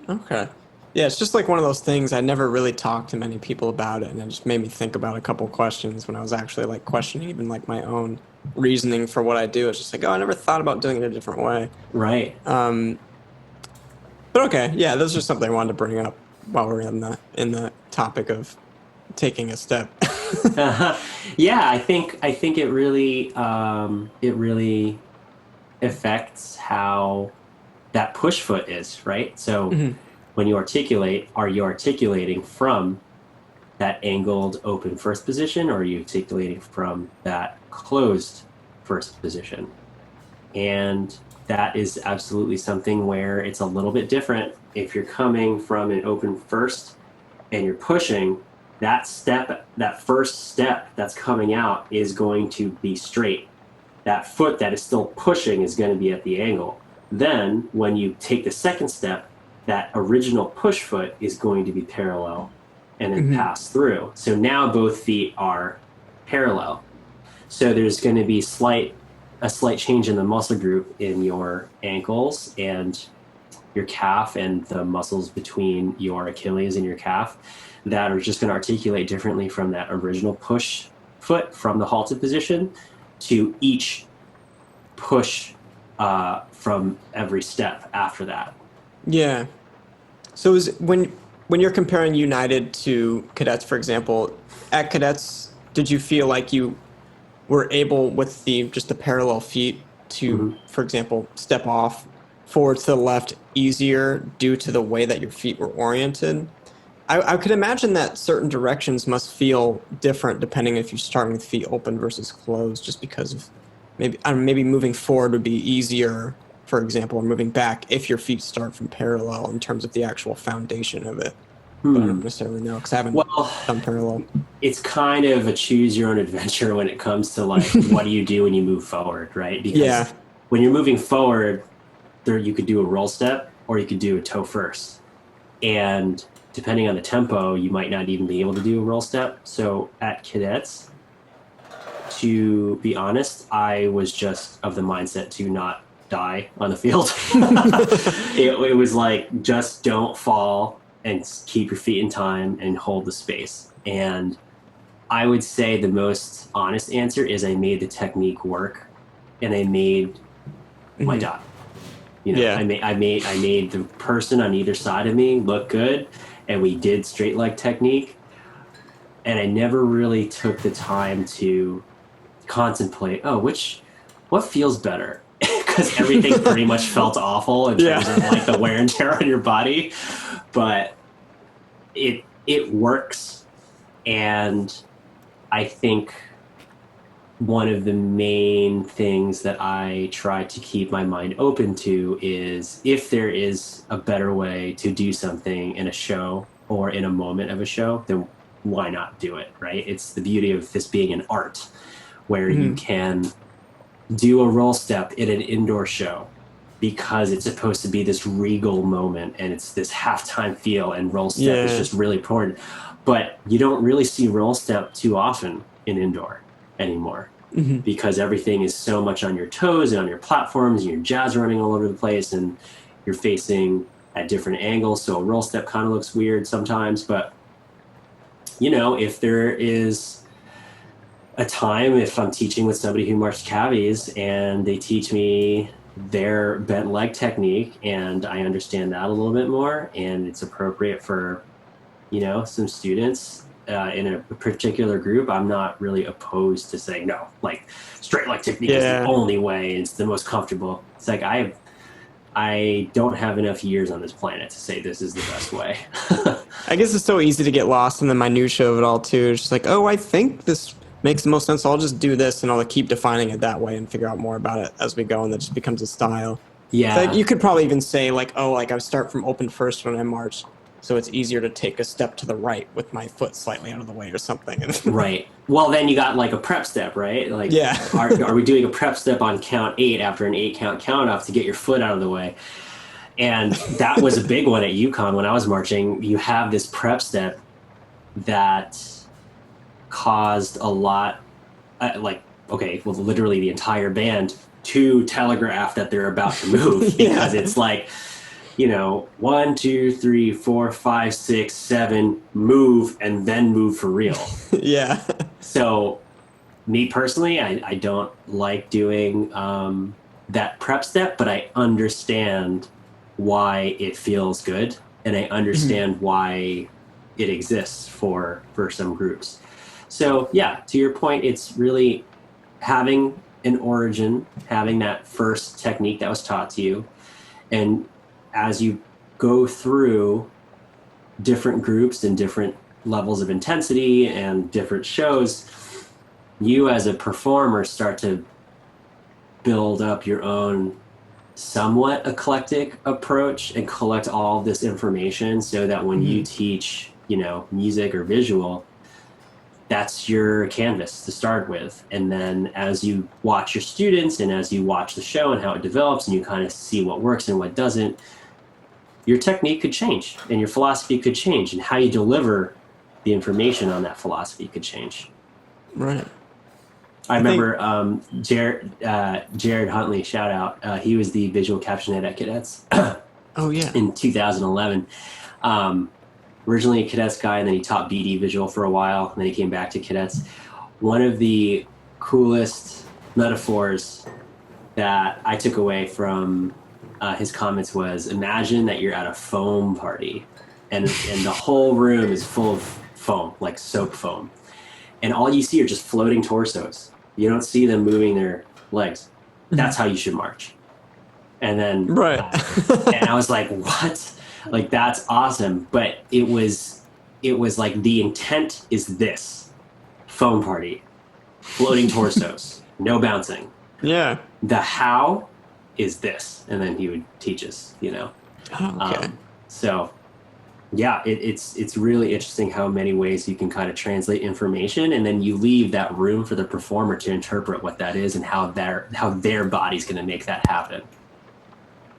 Okay. Yeah, it's just like one of those things. I never really talked to many people about it, and it just made me think about a couple questions when I was actually like questioning even like my own reasoning for what I do. It's just like, oh, I never thought about doing it a different way. Right. But okay, yeah, this is just something I wanted to bring up while we're in the topic of taking a step. Yeah, I think it really affects how that push foot is, right? So when you articulate, are you articulating from that angled open first position, or are you articulating from that closed first position? And that is absolutely something where it's a little bit different. If you're coming from an open first and you're pushing, that first step that's coming out is going to be straight. That foot that is still pushing is going to be at the angle. Then when you take the second step, that original push foot is going to be parallel and then pass through. So now both feet are parallel. So there's going to be a slight change in the muscle group in your ankles and your calf and the muscles between your Achilles and your calf that are just going to articulate differently from that original push foot from the halted position to each push from every step after that. Yeah. So when you're comparing United to cadets, for example, at cadets, did you feel like you were able with just the parallel feet to, for example, step off forward to the left easier due to the way that your feet were oriented? I could imagine that certain directions must feel different depending if you're starting with feet open versus closed, just because of maybe moving forward would be easier, for example, or moving back if your feet start from parallel in terms of the actual foundation of it. But I don't necessarily know because I haven't done parallel. It's kind of a choose your own adventure when it comes to like what do you do when you move forward, right? Because when you're moving forward, you could do a roll step or you could do a toe first. And depending on the tempo, you might not even be able to do a roll step. So at cadets, to be honest, I was just of the mindset to not die on the field. It was like, just don't fall and keep your feet in time and hold the space. And I would say the most honest answer is I made the technique work and I made my dot. You know, I made the person on either side of me look good, and we did straight leg technique. And I never really took the time to contemplate, what feels better? Because everything pretty much felt awful in terms of like the wear and tear on your body. But it works. And I think one of the main things that I try to keep my mind open to is if there is a better way to do something in a show or in a moment of a show, then why not do it, right? It's the beauty of this being an art where you can do a roll step in an indoor show because it's supposed to be this regal moment and it's this halftime feel, and roll step is just really important. But you don't really see roll step too often in indoor anymore because everything is so much on your toes and on your platforms, and you're jazz running all over the place and you're facing at different angles. So a roll step kind of looks weird sometimes. But, you know, if there is a time, if I'm teaching with somebody who marched cavies and they teach me their bent leg technique and I understand that a little bit more and it's appropriate for, you know, some students in a particular group, I'm not really opposed to saying no, like straight leg technique is the only way, it's the most comfortable. It's like I don't have enough years on this planet to say this is the best way. I guess it's so easy to get lost in the minutia of it all too. It's just like, oh, I think this makes the most sense, so I'll just do this and I'll keep defining it that way and figure out more about it as we go, and that just becomes a style. Yeah. Like, you could probably even say like, oh, like I start from open first when I march, so it's easier to take a step to the right with my foot slightly out of the way or something. Right. Well, then you got like a prep step, right? Like, are we doing a prep step on count 8 after an 8-count count off to get your foot out of the way? And that was a big one at UConn when I was marching. You have this prep step that caused a lot, literally the entire band to telegraph that they're about to move because it's like, 1, 2, 3, 4, 5, 6, 7, move, and then move for real. Yeah. So me personally, I don't like doing that prep step, but I understand why it feels good, and I understand why it exists for some groups. So yeah, to your point, it's really having an origin, having that first technique that was taught to you, and as you go through different groups and different levels of intensity and different shows, you as a performer start to build up your own somewhat eclectic approach and collect all this information so that when you teach, music or visual, that's your canvas to start with. And then as you watch your students and as you watch the show and how it develops and you kind of see what works and what doesn't, your technique could change and your philosophy could change and how you deliver the information on that philosophy could change. Right. I remember Jared Huntley, shout out. He was the visual captionette at Cadets. Oh, yeah. In 2011. Originally a Cadets guy, and then he taught BD visual for a while, and then he came back to Cadets. One of the coolest metaphors that I took away from his comments was, imagine that you're at a foam party, and the whole room is full of foam, like soap foam. And all you see are just floating torsos. You don't see them moving their legs. That's how you should march. And then, right. And I was like, what? Like, that's awesome. But it was like the intent is this: foam party, floating torsos, no bouncing. Yeah. The how is this, and then he would teach us. Oh, okay. So. Yeah, it's really interesting how many ways you can kind of translate information, and then you leave that room for the performer to interpret what that is and how their body's going to make that happen.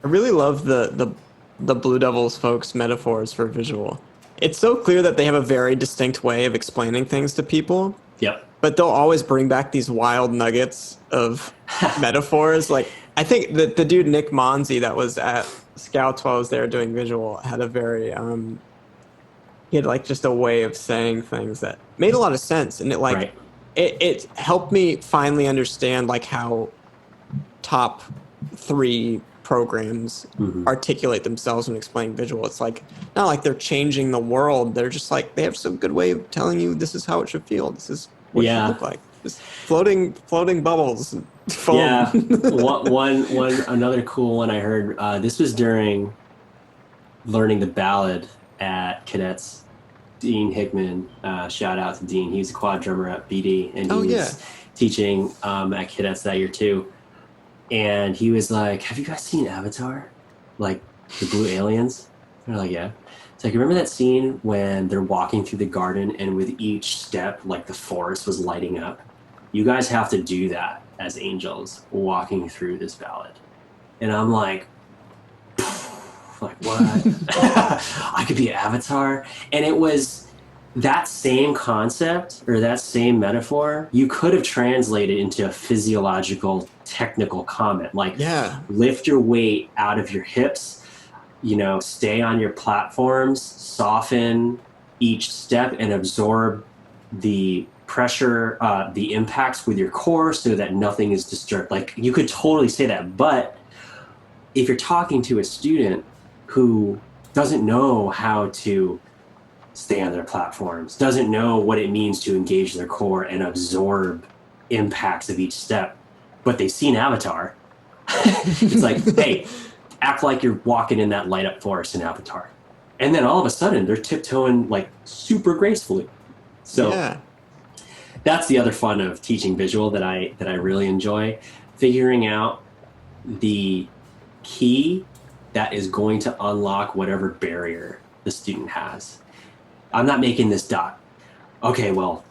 I really love the Blue Devils folks' metaphors for visual. It's so clear that they have a very distinct way of explaining things to people. Yep. But they'll always bring back these wild nuggets of metaphors. Like, I think the dude Nick Monzi that was at Scouts while I was there doing visual had a very he had like just a way of saying things that made a lot of sense, and it helped me finally understand like how top 3 programs articulate themselves when explaining visual. It's like not like they're changing the world, they're just like they have some good way of telling you this is how it should feel, this is what it should look like. Just floating bubbles, foam. Yeah. one another cool one I heard. This was during learning the ballad at Cadets. Dean Hickman, shout out to Dean. He was a quad drummer at BD, and he was teaching at Cadets that year too. And he was like, "Have you guys seen Avatar? Like the blue aliens?" They're like, "Yeah." It's like, remember that scene when they're walking through the garden and with each step, like the forest was lighting up? You guys have to do that as angels walking through this ballad. And I'm like what? I could be an Avatar. And it was that same concept or that same metaphor you could have translated into a physiological technical comment, like lift your weight out of your hips, stay on your platforms, soften each step and absorb the pressure, the impacts with your core so that nothing is disturbed. Like, you could totally say that. But if you're talking to a student who doesn't know how to stay on their platforms, doesn't know what it means to engage their core and absorb impacts of each step, but they've seen Avatar, it's like, hey, act like you're walking in that light up forest in Avatar. And then all of a sudden they're tiptoeing like super gracefully. So that's the other fun of teaching visual that I really enjoy, figuring out the key that is going to unlock whatever barrier the student has. I'm not making this dot. Okay, well,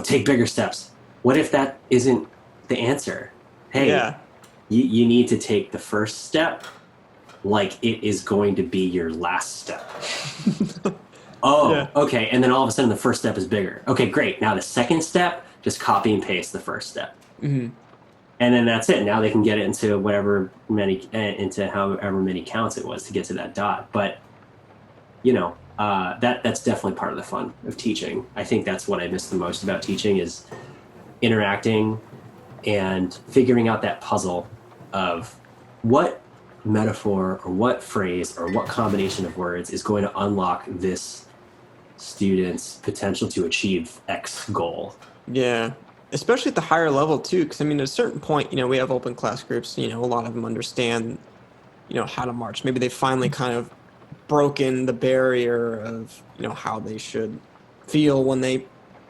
take bigger steps. What if that isn't the answer? Hey, you need to take the first step like it is going to be your last step. Oh, Yeah. okay. And then all of a sudden the first step is bigger. Okay, great. Now the second step, just copy and paste the first step. Mm-hmm. And then that's it. Now they can get it into into however many counts it was to get to that dot. But that's definitely part of the fun of teaching. I think that's what I miss the most about teaching is interacting and figuring out that puzzle of what metaphor or what phrase or what combination of words is going to unlock this student's potential to achieve X goal. Yeah, especially at the higher level too, because I mean, at a certain point, we have open class groups. A lot of them understand, how to march. Maybe they finally kind of broken the barrier of, how they should feel when they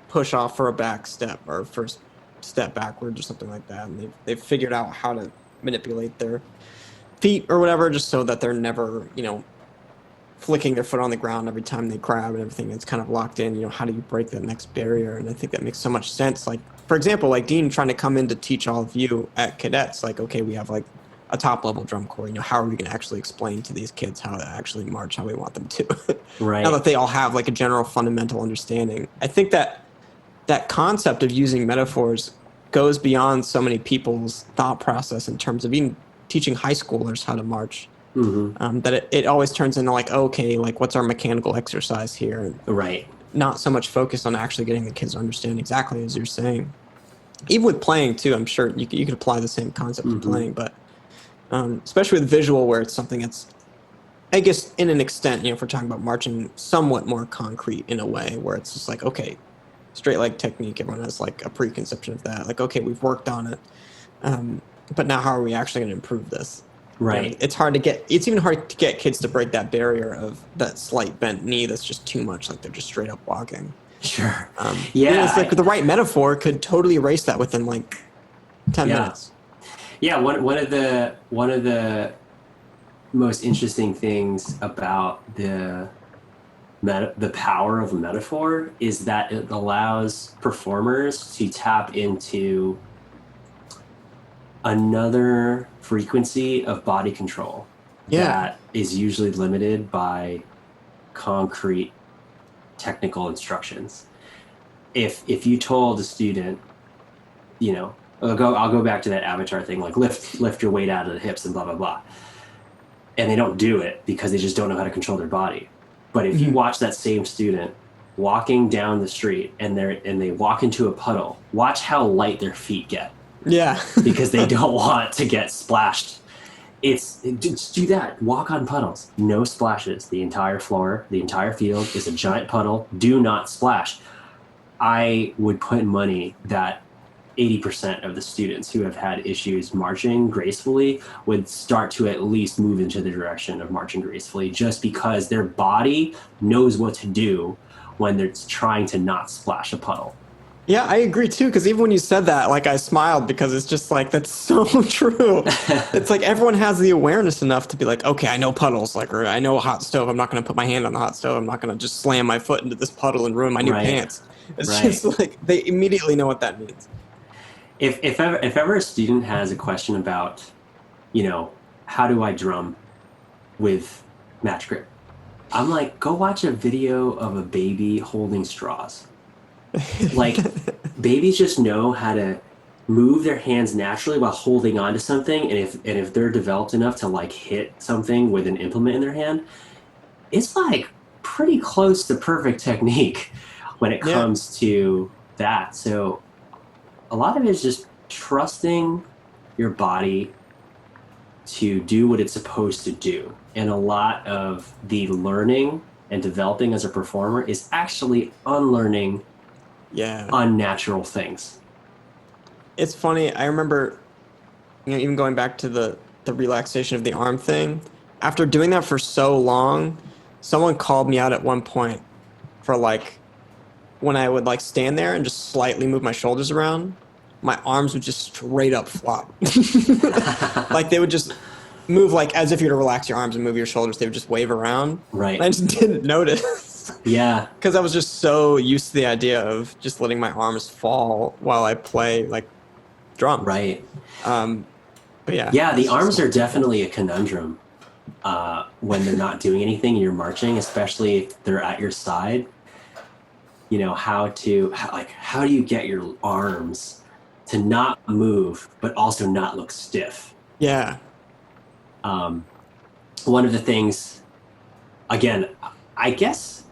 push off for a back step or first step backwards or something like that, and they've figured out how to manipulate their feet or whatever, just so that they're never, flicking their foot on the ground every time they grab and everything. It's kind of locked in. How do you break that next barrier? And I think that makes so much sense. Like, for example, like Dean trying to come in to teach all of you at cadets, like, okay, we have like a top level drum corps. How are we going to actually explain to these kids how to actually march how we want them to? Right. Now that they all have like a general fundamental understanding. I think that concept of using metaphors goes beyond so many people's thought process in terms of even teaching high schoolers how to march. Mm-hmm. That it always turns into like, okay, like what's our mechanical exercise here? And Right. not so much focused on actually getting the kids to understand exactly as you're saying. Even with playing too, I'm sure you could apply the same concept to playing, but especially with visual where it's something that's, I guess, in an extent, if we're talking about marching, somewhat more concrete in a way where it's just like, okay, straight leg technique, everyone has like a preconception of that. Like, okay, we've worked on it. But now how are we actually going to improve this? Right. It's even hard to get kids to break that barrier of that slight bent knee that's just too much, like they're just straight up walking. Sure. Yeah. It's like the right metaphor could totally erase that within like 10 minutes. Yeah. One of the most interesting things about the power of a metaphor is that it allows performers to tap into another frequency of body control that is usually limited by concrete technical instructions. If you told a student, I'll go back to that avatar thing, like lift your weight out of the hips and blah blah blah, and they don't do it because they just don't know how to control their body. But if you watch that same student walking down the street and they walk into a puddle, watch how light their feet get. Yeah. Because they don't want to get splashed. Just do that. Walk on puddles. No splashes. The entire floor, the entire field is a giant puddle. Do not splash. I would put money that 80% of the students who have had issues marching gracefully would start to at least move into the direction of marching gracefully, just because their body knows what to do when they're trying to not splash a puddle. Yeah, I agree too, because even when you said that, like I smiled because it's just like, that's so true. It's like everyone has the awareness enough to be like, okay, I know puddles, like, or I know a hot stove. I'm not going to put my hand on the hot stove. I'm not going to just slam my foot into this puddle and ruin my new pants. It's just like they immediately know what that means. If ever a student has a question about, how do I drum with match grip, I'm like, go watch a video of a baby holding straws. Like, babies just know how to move their hands naturally while holding on to something, and if they're developed enough to like hit something with an implement in their hand, it's like pretty close to perfect technique when it comes to that. So a lot of it is just trusting your body to do what it's supposed to do, and a lot of the learning and developing as a performer is actually unlearning unnatural things. It's funny. I remember, even going back to the relaxation of the arm thing, after doing that for so long, someone called me out at one point for like, when I would like stand there and just slightly move my shoulders around, my arms would just straight up flop. Like they would just move like as if you were to relax your arms and move your shoulders. They would just wave around. Right. And I just didn't notice. Yeah. Because I was just so used to the idea of just letting my arms fall while I play like drums. Right. But yeah. Yeah, the arms are definitely a conundrum when they're not doing anything and you're marching, especially if they're at your side. How do you get your arms to not move but also not look stiff? Yeah. One of the things, again, I guess,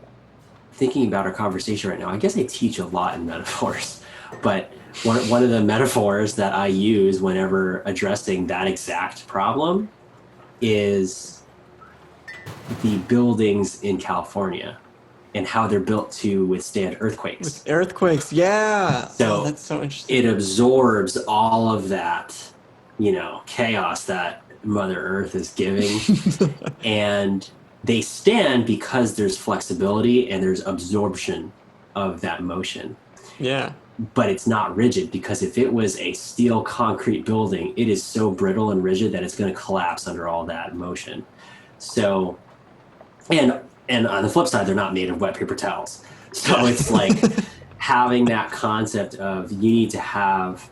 thinking about our conversation right now, I guess I teach a lot in metaphors, but one of the metaphors that I use whenever addressing that exact problem is the buildings in California and how they're built to withstand earthquakes. With earthquakes, yeah. So that's so interesting. It absorbs all of that, chaos that Mother Earth is giving. And they stand because there's flexibility and there's absorption of that motion. Yeah. But it's not rigid, because if it was a steel concrete building, it is so brittle and rigid that it's going to collapse under all that motion. So, and on the flip side, they're not made of wet paper towels. So it's like having that concept of you need to have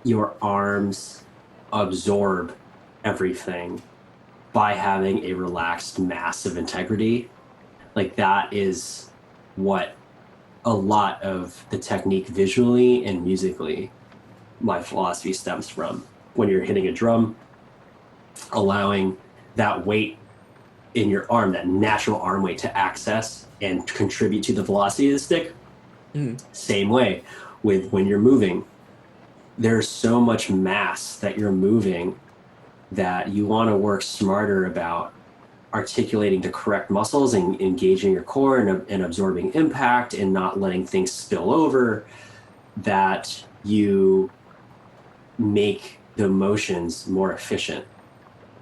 your arms absorb everything by having a relaxed mass of integrity. Like, that is what a lot of the technique visually and musically, my philosophy stems from. When you're hitting a drum, allowing that weight in your arm, that natural arm weight, to access and contribute to the velocity of the stick. Same way with when you're moving. There's so much mass that you're moving that you want to work smarter about articulating the correct muscles and engaging your core and absorbing impact and not letting things spill over, that you make the motions more efficient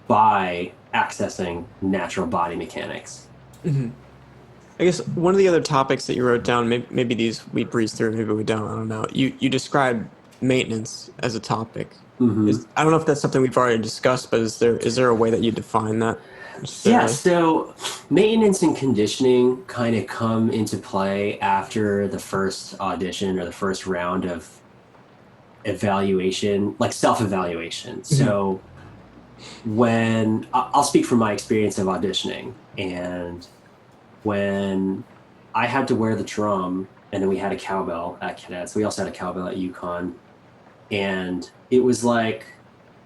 by accessing natural body mechanics. I guess one of the other topics that you wrote down, maybe these we breeze through, maybe we don't, I don't know. You described maintenance as a topic. I don't know if that's something we've already discussed, but is there a way that you define that? Yeah, so maintenance and conditioning kind of come into play after the first audition or the first round of evaluation, like self-evaluation. So when I'll speak from my experience of auditioning, and when I had to wear the drum, and then we had a cowbell at Cadets, we also had a cowbell at UConn, and it was like,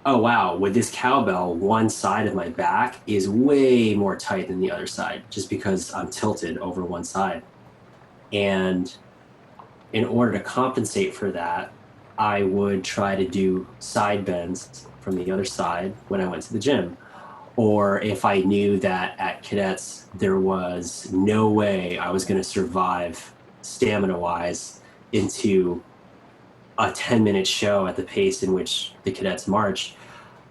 oh wow, with this cowbell, one side of my back is way more tight than the other side, just because I'm tilted over one side. And in order to compensate for that, I would try to do side bends from the other side when I went to the gym. Or if I knew that at Cadets there was no way I was going to survive stamina-wise into a 10-minute show at the pace in which the Cadets march,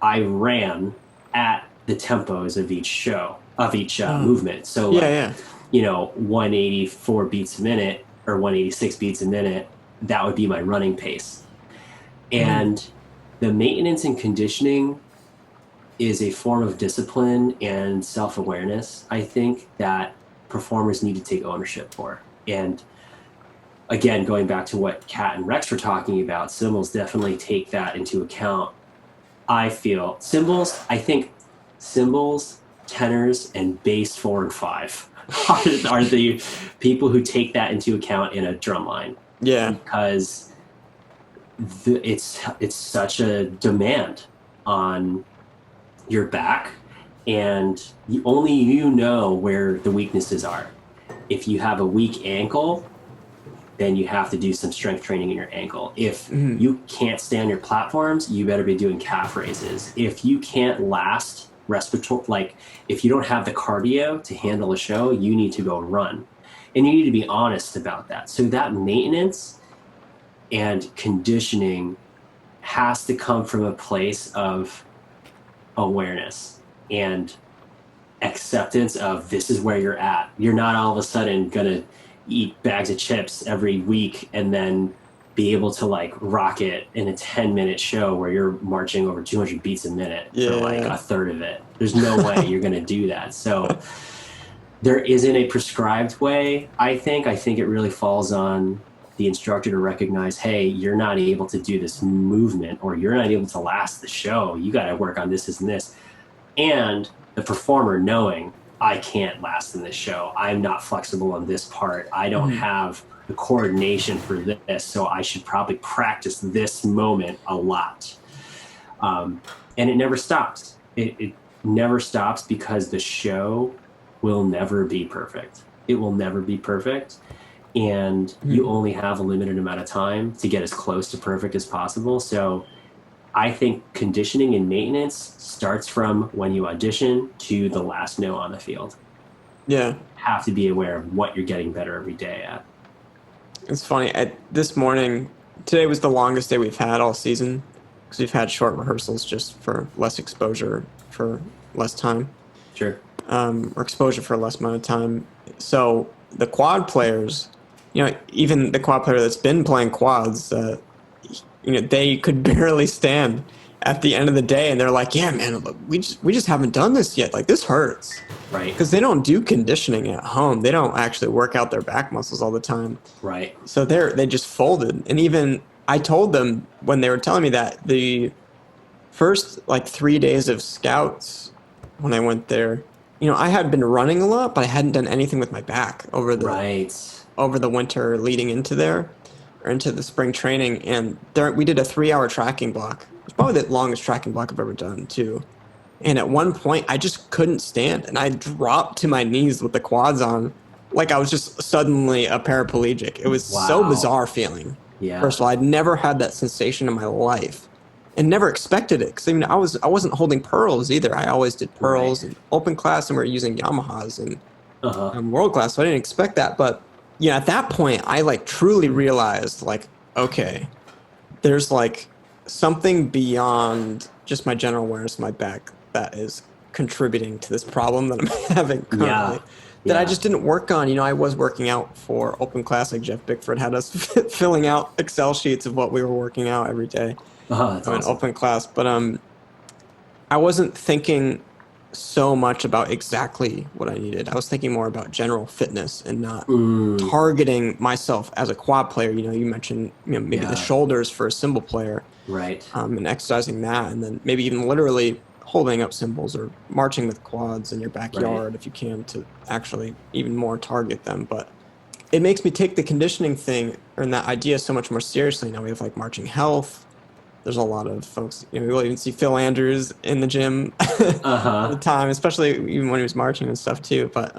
I ran at the tempos of each show, of each movement. So 184 beats a minute or 186 beats a minute, that would be my running pace. And the maintenance and conditioning is a form of discipline and self-awareness, I think, that performers need to take ownership for. And again, going back to what Kat and Rex were talking about, cymbals definitely take that into account. I think cymbals, tenors, and bass 4 and 5 are the people who take that into account in a drum line. Yeah. Because it's such a demand on your back, and only you know where the weaknesses are. If you have a weak ankle, then you have to do some strength training in your ankle. If you can't stand your platforms, you better be doing calf raises. If you can't last respiratory, like if you don't have the cardio to handle a show, you need to go run. And you need to be honest about that. So that maintenance and conditioning has to come from a place of awareness and acceptance of this is where you're at. You're not all of a sudden gonna eat bags of chips every week and then be able to like rock it in a 10-minute show where you're marching over 200 beats a minute for like a third of it. There's no way you're going to do that. So there isn't a prescribed way. I think it really falls on the instructor to recognize, hey, you're not able to do this movement, or you're not able to last the show. You got to work on this and this. and the performer knowing I can't last in this show. I'm not flexible on this part. I don't have the coordination for this, so I should probably practice this moment a lot. And it never stops. It never stops because the show will never be perfect. It will never be perfect. And you only have a limited amount of time to get as close to perfect as possible. So I think conditioning and maintenance starts from when you audition to the last note on the field. Yeah. You have to be aware of what you're getting better every day at. It's funny. This morning, today was the longest day we've had all season because we've had short rehearsals just for less exposure for less time. Sure. Or exposure for less amount of time. So the quad players, even the quad player that's been playing quads, they could barely stand at the end of the day, and they're like, "Yeah, man, look, we just haven't done this yet. Like, this hurts." Right. Because they don't do conditioning at home. They don't actually work out their back muscles all the time. Right. So they just folded. And even I told them when they were telling me that the first 3 days of scouts when I went there, I had been running a lot, but I hadn't done anything with my back over the winter leading into there or into the spring training. And we did a 3-hour tracking block. It's probably the longest tracking block I've ever done too. And at one point, I just couldn't stand, and I dropped to my knees with the quads on, like I was just suddenly a paraplegic. It was so bizarre feeling. Yeah. First of all, I'd never had that sensation in my life, and never expected it. Because I wasn't holding pearls either. I always did pearls in open class, and we were using Yamahas and world class, so I didn't expect that. But at that point, I truly realized okay, there's something beyond just my general awareness of my back that is contributing to this problem that I'm having currently that I just didn't work on. I was working out for open class, like Jeff Bickford had us filling out Excel sheets of what we were working out every day That's awesome. open class. But I wasn't thinking so much about exactly what I needed. I was thinking more about general fitness and not targeting myself as a quad player. You mentioned maybe the shoulders for a cymbal player. Right. And exercising that, and then maybe even literally holding up cymbals or marching with quads in your backyard if you can to actually even more target them. But it makes me take the conditioning thing and that idea so much more seriously. Now we have marching health. There's a lot of folks, we'll even see Phil Andrews in the gym all the time, especially even when he was marching and stuff too. But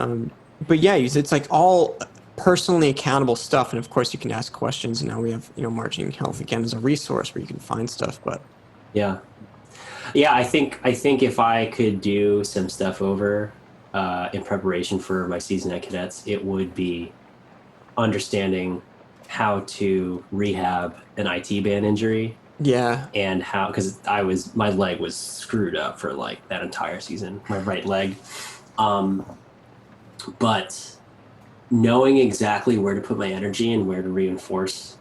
yeah, it's all personally accountable stuff. And of course you can ask questions, and now we have, marching health again as a resource where you can find stuff. But I think if I could do some stuff over in preparation for my season at Cadets, it would be understanding how to rehab an IT band injury. Yeah. And how, because my leg was screwed up for that entire season, my right leg. But knowing exactly where to put my energy and where to reinforce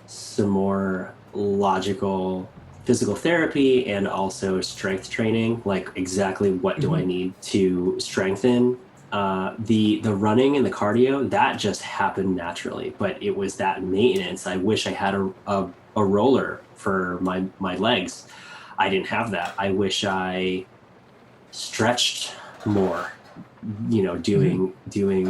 some more logical physical therapy and also strength training, exactly what do I need to strengthen. The running and the cardio, that just happened naturally, but it was that maintenance. I wish I had a roller for my legs. I didn't have that. I wish I stretched more, doing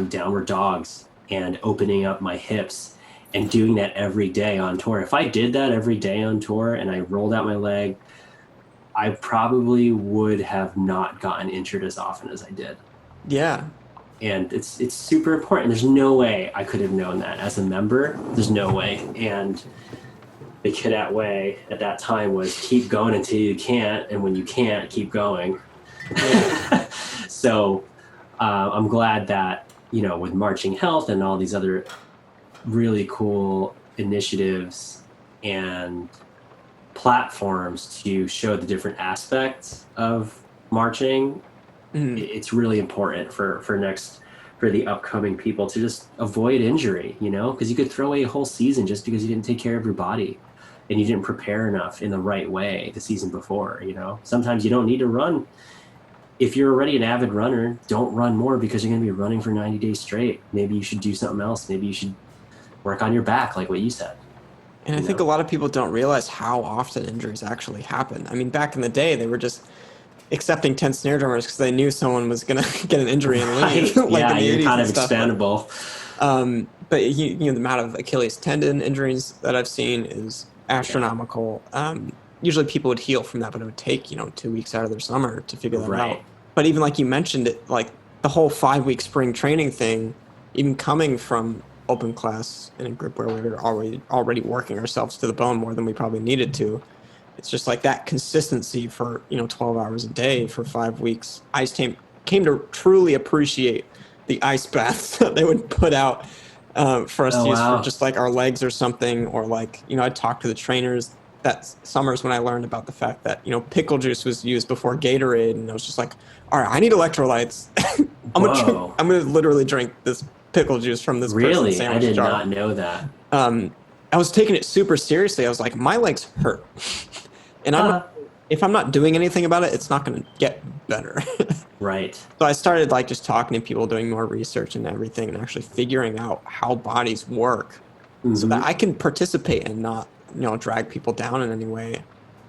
downward dogs and opening up my hips and doing that every day on tour. If I did that every day on tour and I rolled out my leg, I probably would have not gotten injured as often as I did. Yeah. And it's super important. There's no way I could have known that as a member. There's no way. And the cadet way at that time was keep going until you can't, and when you can't, keep going. So I'm glad that, with Marching Health and all these other really cool initiatives and platforms to show the different aspects of marching, it's really important for the upcoming people to just avoid injury, because you could throw away a whole season just because you didn't take care of your body and you didn't prepare enough in the right way the season before. Sometimes you don't need to run. If you're already an avid runner, don't run more because you're going to be running for 90 days straight. Maybe you should do something else. Maybe you should work on your back, like what you said. And I think a lot of people don't realize how often injuries actually happen. I mean, back in the day, they were just accepting 10 snare drummers because they knew someone was going to get an injury and leave. Right. Like Yeah, in the you're 80s kind and of stuff. expandable. But the amount of Achilles tendon injuries that I've seen is astronomical. Usually people would heal from that, but it would take 2 weeks out of their summer to figure that Right. out. But even like you mentioned it, like the whole 5-week spring training thing, even coming from open class in a group where we were already working ourselves to the bone more than we probably needed to. It's just like that consistency for 12 hours a day for 5 weeks. Came to truly appreciate the ice baths that they would put out for us Oh, to use for wow. just like our legs or something, or like I'd talk to the trainers. That summers when I learned about the fact that pickle juice was used before Gatorade, and I was just like, all right, I need electrolytes. Whoa. I'm gonna literally drink this pickle juice from this person's Really? I sandwich did jar. not know that. I was taking it super seriously. I was like, my legs hurt, and if I'm not doing anything about it, it's not going to get better. Right. So I started like just talking to people, doing more research and everything, and actually figuring out how bodies work, so that I can participate and not drag people down in any way.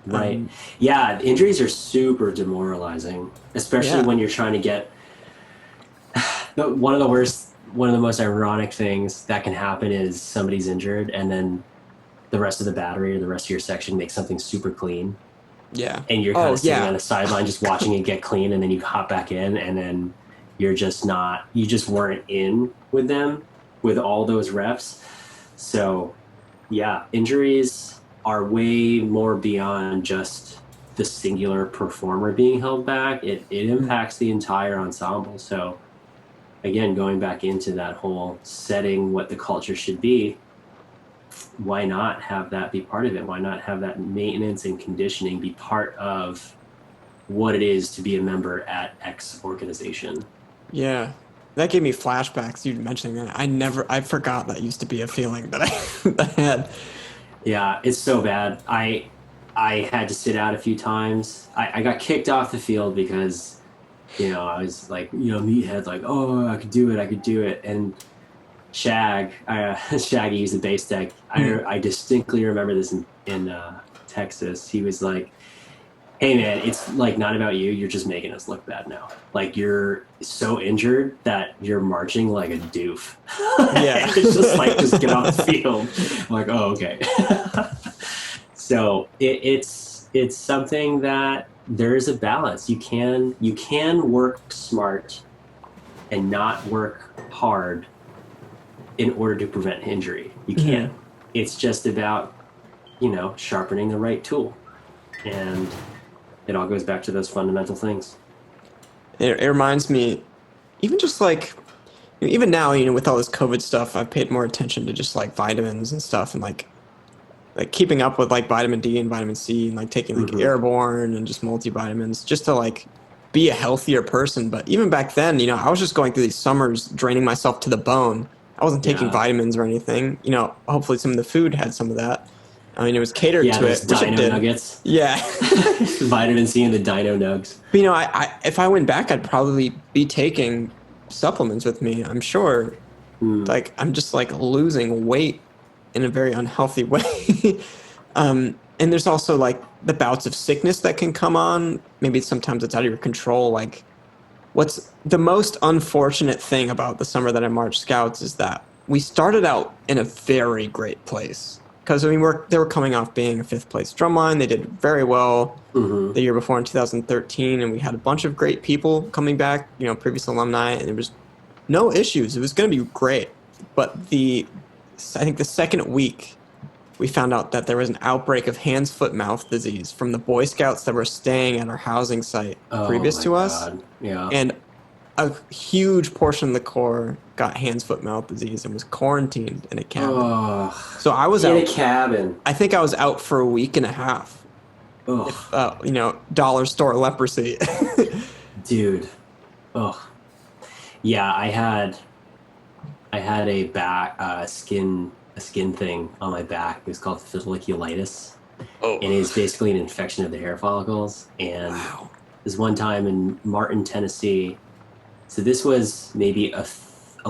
Right. Yeah, injuries are super demoralizing, especially when you're trying to get one of the most ironic things that can happen is somebody's injured and then the rest of the battery or the rest of your section makes something super clean. Yeah. And you're kind of sitting on the sideline just watching it get clean, and then you hop back in, and then you just weren't in with them with all those reps. So yeah, injuries are way more beyond just the singular performer being held back. It impacts the entire ensemble. So again, going back into that whole setting what the culture should be, why not have that be part of it? Why not have that maintenance and conditioning be part of what it is to be a member at X organization? Yeah. That gave me flashbacks, you mentioning that. I forgot that used to be a feeling that I had. Yeah, it's so bad. I had to sit out a few times. I got kicked off the field because, I was like, meathead, like, oh, I could do it. And Shaggy, he's the bass tech. I distinctly remember this in Texas. He was like, hey man, it's like not about you. You're just making us look bad now. Like you're so injured that you're marching like a doof. Yeah. It's just like, just get off the field. I'm like, oh, okay. So it's something that there is a balance. You can work smart and not work hard in order to prevent injury. You can. It's just about, sharpening the right tool. And it all goes back to those fundamental things. It reminds me, even just like, even now, with all this COVID stuff, I've paid more attention to just like vitamins and stuff, and like keeping up with like vitamin D and vitamin C, and like taking like airborne and just multivitamins just to like be a healthier person. But even back then, I was just going through these summers draining myself to the bone. I wasn't taking vitamins or anything. Hopefully some of the food had some of that. I mean, it was catered to those it, which it dino did. nuggets. Yeah. Vitamin C and the dino nugs. But, I if I went back, I'd probably be taking supplements with me, I'm sure. Like, I'm just like losing weight in a very unhealthy way. And there's also like the bouts of sickness that can come on. Maybe sometimes it's out of your control. Like, what's the most unfortunate thing about the summer that I marched Scouts is that we started out in a very great place. Because they were coming off being a 5th place drumline. They did very well the year before in 2013, and we had a bunch of great people coming back, previous alumni, and there was no issues. It was going to be great. But I think the second week, we found out that there was an outbreak of hands, foot, mouth disease from the Boy Scouts that were staying at our housing site previous to us. Yeah. And a huge portion of the Corps got hands, foot, mouth disease and was quarantined in a cabin. So I was in out. a cabin. I think I was out for a week and a half. If, dollar store leprosy. Dude. Oh. Yeah, I had a back skin thing on my back. It was called folliculitis. And it's basically an infection of the hair follicles. And this one time in Martin, Tennessee. So this was maybe a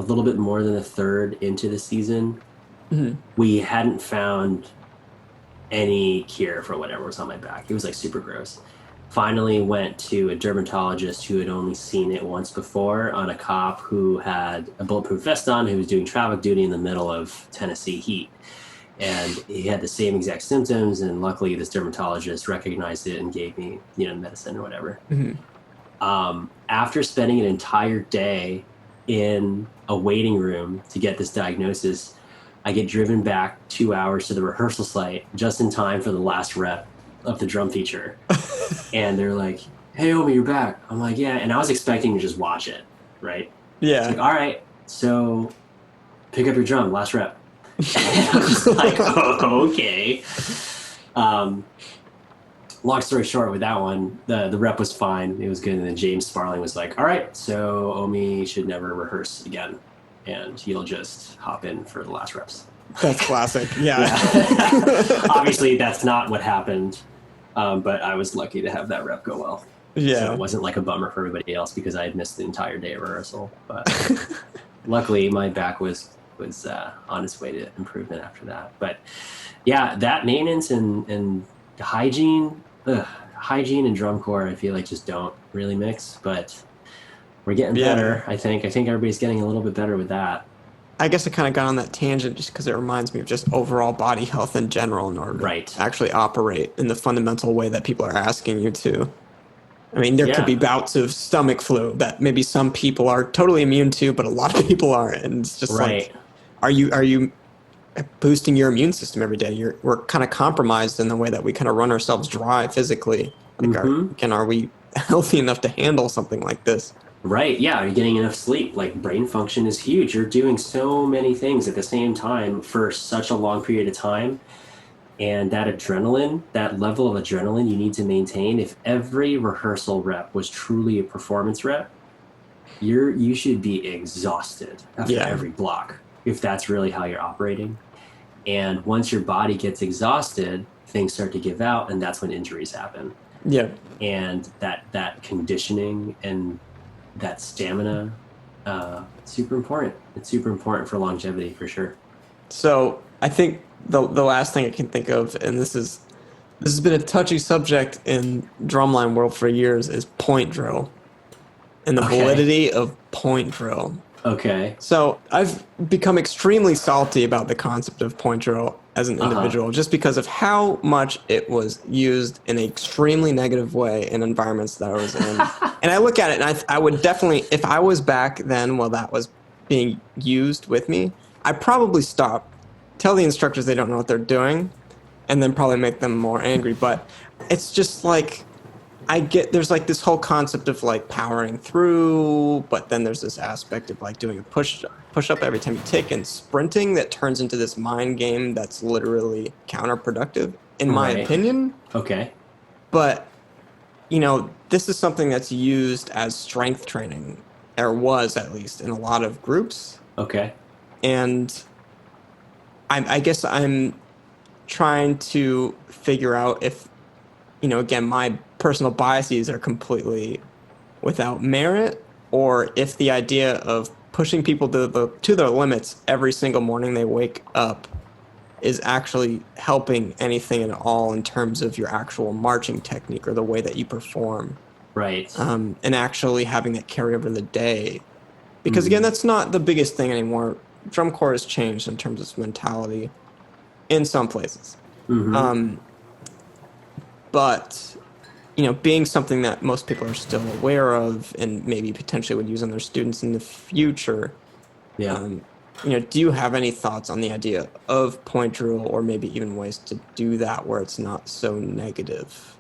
little bit more than a third into the season. We hadn't found any cure for whatever was on my back. It was like super gross. finally went to a dermatologist who had only seen it once before on a cop who had a bulletproof vest on, who was doing traffic duty in the middle of Tennessee heat. And he had the same exact symptoms, and luckily this dermatologist recognized it and gave me, medicine or whatever. After spending an entire day in a waiting room to get this diagnosis, I get driven back 2 hours to the rehearsal site just in time for the last rep of the drum feature. And they're like, "Hey, Omi, you're back." I'm like, "Yeah." And I was expecting to just watch it, right? Yeah. It's like, "All right, so pick up your drum, last rep." And I was like, "Oh, okay." Long story short, with that one, the rep was fine. It was good. And then James Sparling was like, "All right, so Omi should never rehearse again, and he'll just hop in for the last reps." That's classic. Yeah. Obviously, that's not what happened, but I was lucky to have that rep go well. Yeah. So it wasn't like a bummer for everybody else because I had missed the entire day of rehearsal. But luckily, my back was on its way to improvement after that. But yeah, that maintenance and hygiene and drum corps, I feel like just don't really mix. But we're getting better. I think everybody's getting a little bit better with that. I guess I kind of got on that tangent just because it reminds me of just overall body health in general in order to actually operate in the fundamental way that people are asking you to. I mean, there could be bouts of stomach flu that maybe some people are totally immune to, but a lot of people aren't. And it's just like, are you boosting your immune system every day? We're kind of compromised in the way that we kind of run ourselves dry physically. Like, are we healthy enough to handle something like this? Right. Yeah. Are you getting enough sleep? Like, brain function is huge. You're doing so many things at the same time for such a long period of time. And that adrenaline, that level of adrenaline you need to maintain, if every rehearsal rep was truly a performance rep, you should be exhausted after every block, if that's really how you're operating. And once your body gets exhausted, things start to give out, and that's when injuries happen. Yeah. And that conditioning and that stamina, super important. It's super important for longevity, for sure. So I think the last thing I can think of, and this has been a touchy subject in drumline world for years, is point drill and the validity of point drill. Okay. So I've become extremely salty about the concept of point drill as an individual, just because of how much it was used in an extremely negative way in environments that I was in. And I look at it, and I would definitely, if I was back then while that was being used with me, I'd probably stop, tell the instructors they don't know what they're doing, and then probably make them more angry. But it's just like, there's like this whole concept of like powering through, but then there's this aspect of like doing a push up every time you take and sprinting that turns into this mind game that's literally counterproductive, in my opinion. Okay. But, this is something that's used as strength training, or was at least in a lot of groups. Okay. And I guess I'm trying to figure out if, again, my personal biases are completely without merit, or if the idea of pushing people to their limits every single morning they wake up is actually helping anything at all in terms of your actual marching technique or the way that you perform. Right. And actually having that carry over the day. Because again, that's not the biggest thing anymore. Drum corps has changed in terms of its mentality in some places. But, being something that most people are still aware of and maybe potentially would use on their students in the future. Do you have any thoughts on the idea of point drill, or maybe even ways to do that where it's not so negative?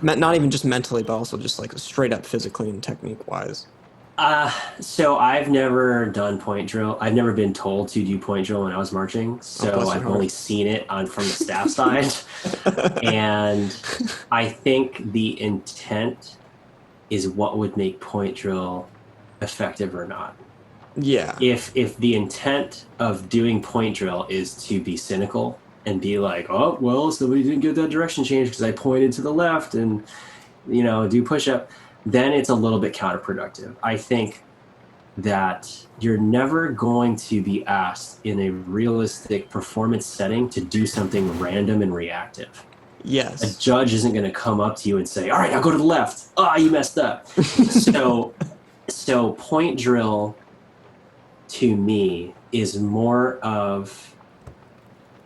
Not even just mentally, but also just like straight up physically and technique wise. So I've never done point drill. I've never been told to do point drill when I was marching. So I've only seen it from the staff side. And I think the intent is what would make point drill effective or not. Yeah. If the intent of doing point drill is to be cynical and be like, "Oh, well, somebody didn't get that direction change because I pointed to the left," and, do push up, then it's a little bit counterproductive. I think that you're never going to be asked in a realistic performance setting to do something random and reactive. A Yes. judge isn't going to come up to you and say, all right, now go to the left. Ah, you messed up. So point drill to me is more of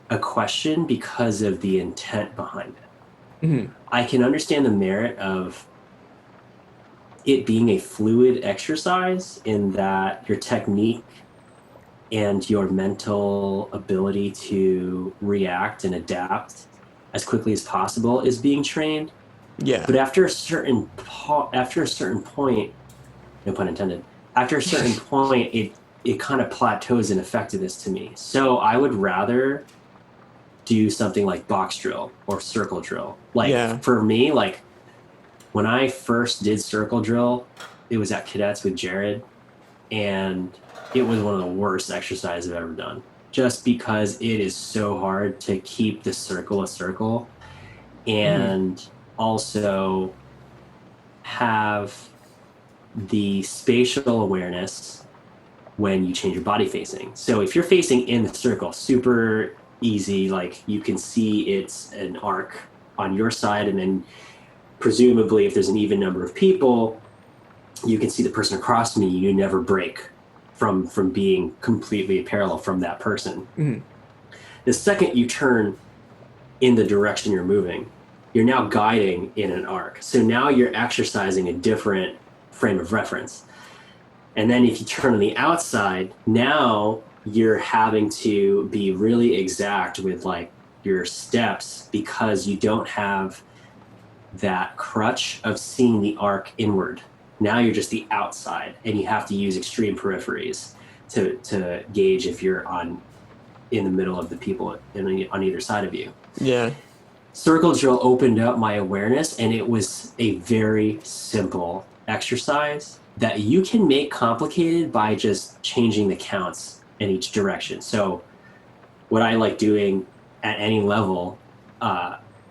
a question because of the intent behind it. Mm-hmm. I can understand the merit of it being a fluid exercise in that your technique and your mental ability to react and adapt as quickly as possible is being trained. Yeah. But after a certain point, no pun intended, after a certain point, it kind of plateaus in effectiveness to me. So I would rather do something like box drill or circle drill. Yeah. For me, when I first did circle drill, it was at cadets with Jared, and it was one of the worst exercises I've ever done. Just because it is so hard to keep the circle a circle, and also have the spatial awareness when you change your body facing. So if you're facing in the circle, super easy, like you can see it's an arc on your side, and then presumably if there's an even number of people, you can see the person across from you. You never break from being completely parallel from that person. Mm-hmm. The second you turn in the direction you're moving, you're now guiding in an arc. So now you're exercising a different frame of reference. And then if you turn on the outside, now you're having to be really exact with your steps, because you don't have that crutch of seeing the arc inward. Now you're just the outside, and you have to use extreme peripheries to gauge if you're in the middle of the people on either side of you. Yeah. Circle drill opened up my awareness, and it was a very simple exercise that you can make complicated by just changing the counts in each direction. So what I like doing at any level,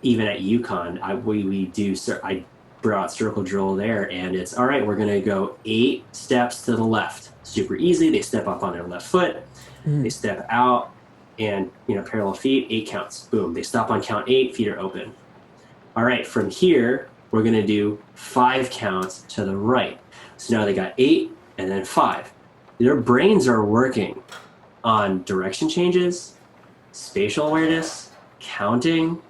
even at UConn, I brought circle drill there, and it's all right, we're going to go 8 steps to the left. Super easy. They step up on their left foot. They step out, and parallel feet, 8 counts. Boom. They stop on count 8, feet are open. All right, from here, we're going to do 5 counts to the right. So now they got 8 and then 5. Their brains are working on direction changes, spatial awareness, counting,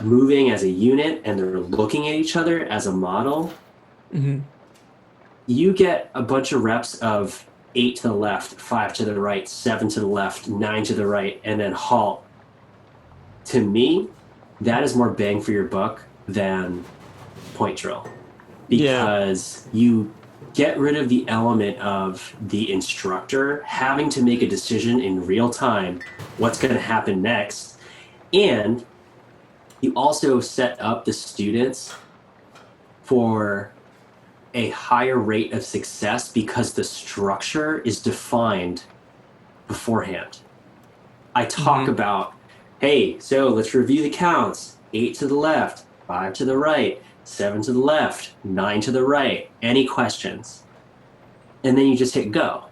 moving as a unit, and they're looking at each other as a model. Mm-hmm. You get a bunch of reps of 8 to the left, 5 to the right, 7 to the left, 9 to the right, and then halt. To me, that is more bang for your buck than point drill, because you get rid of the element of the instructor having to make a decision in real time what's going to happen next, and you also set up the students for a higher rate of success because the structure is defined beforehand. I talk about, hey, so let's review the counts. 8 to the left, 5 to the right, 7 to the left, 9 to the right. Any questions? And then you just hit go.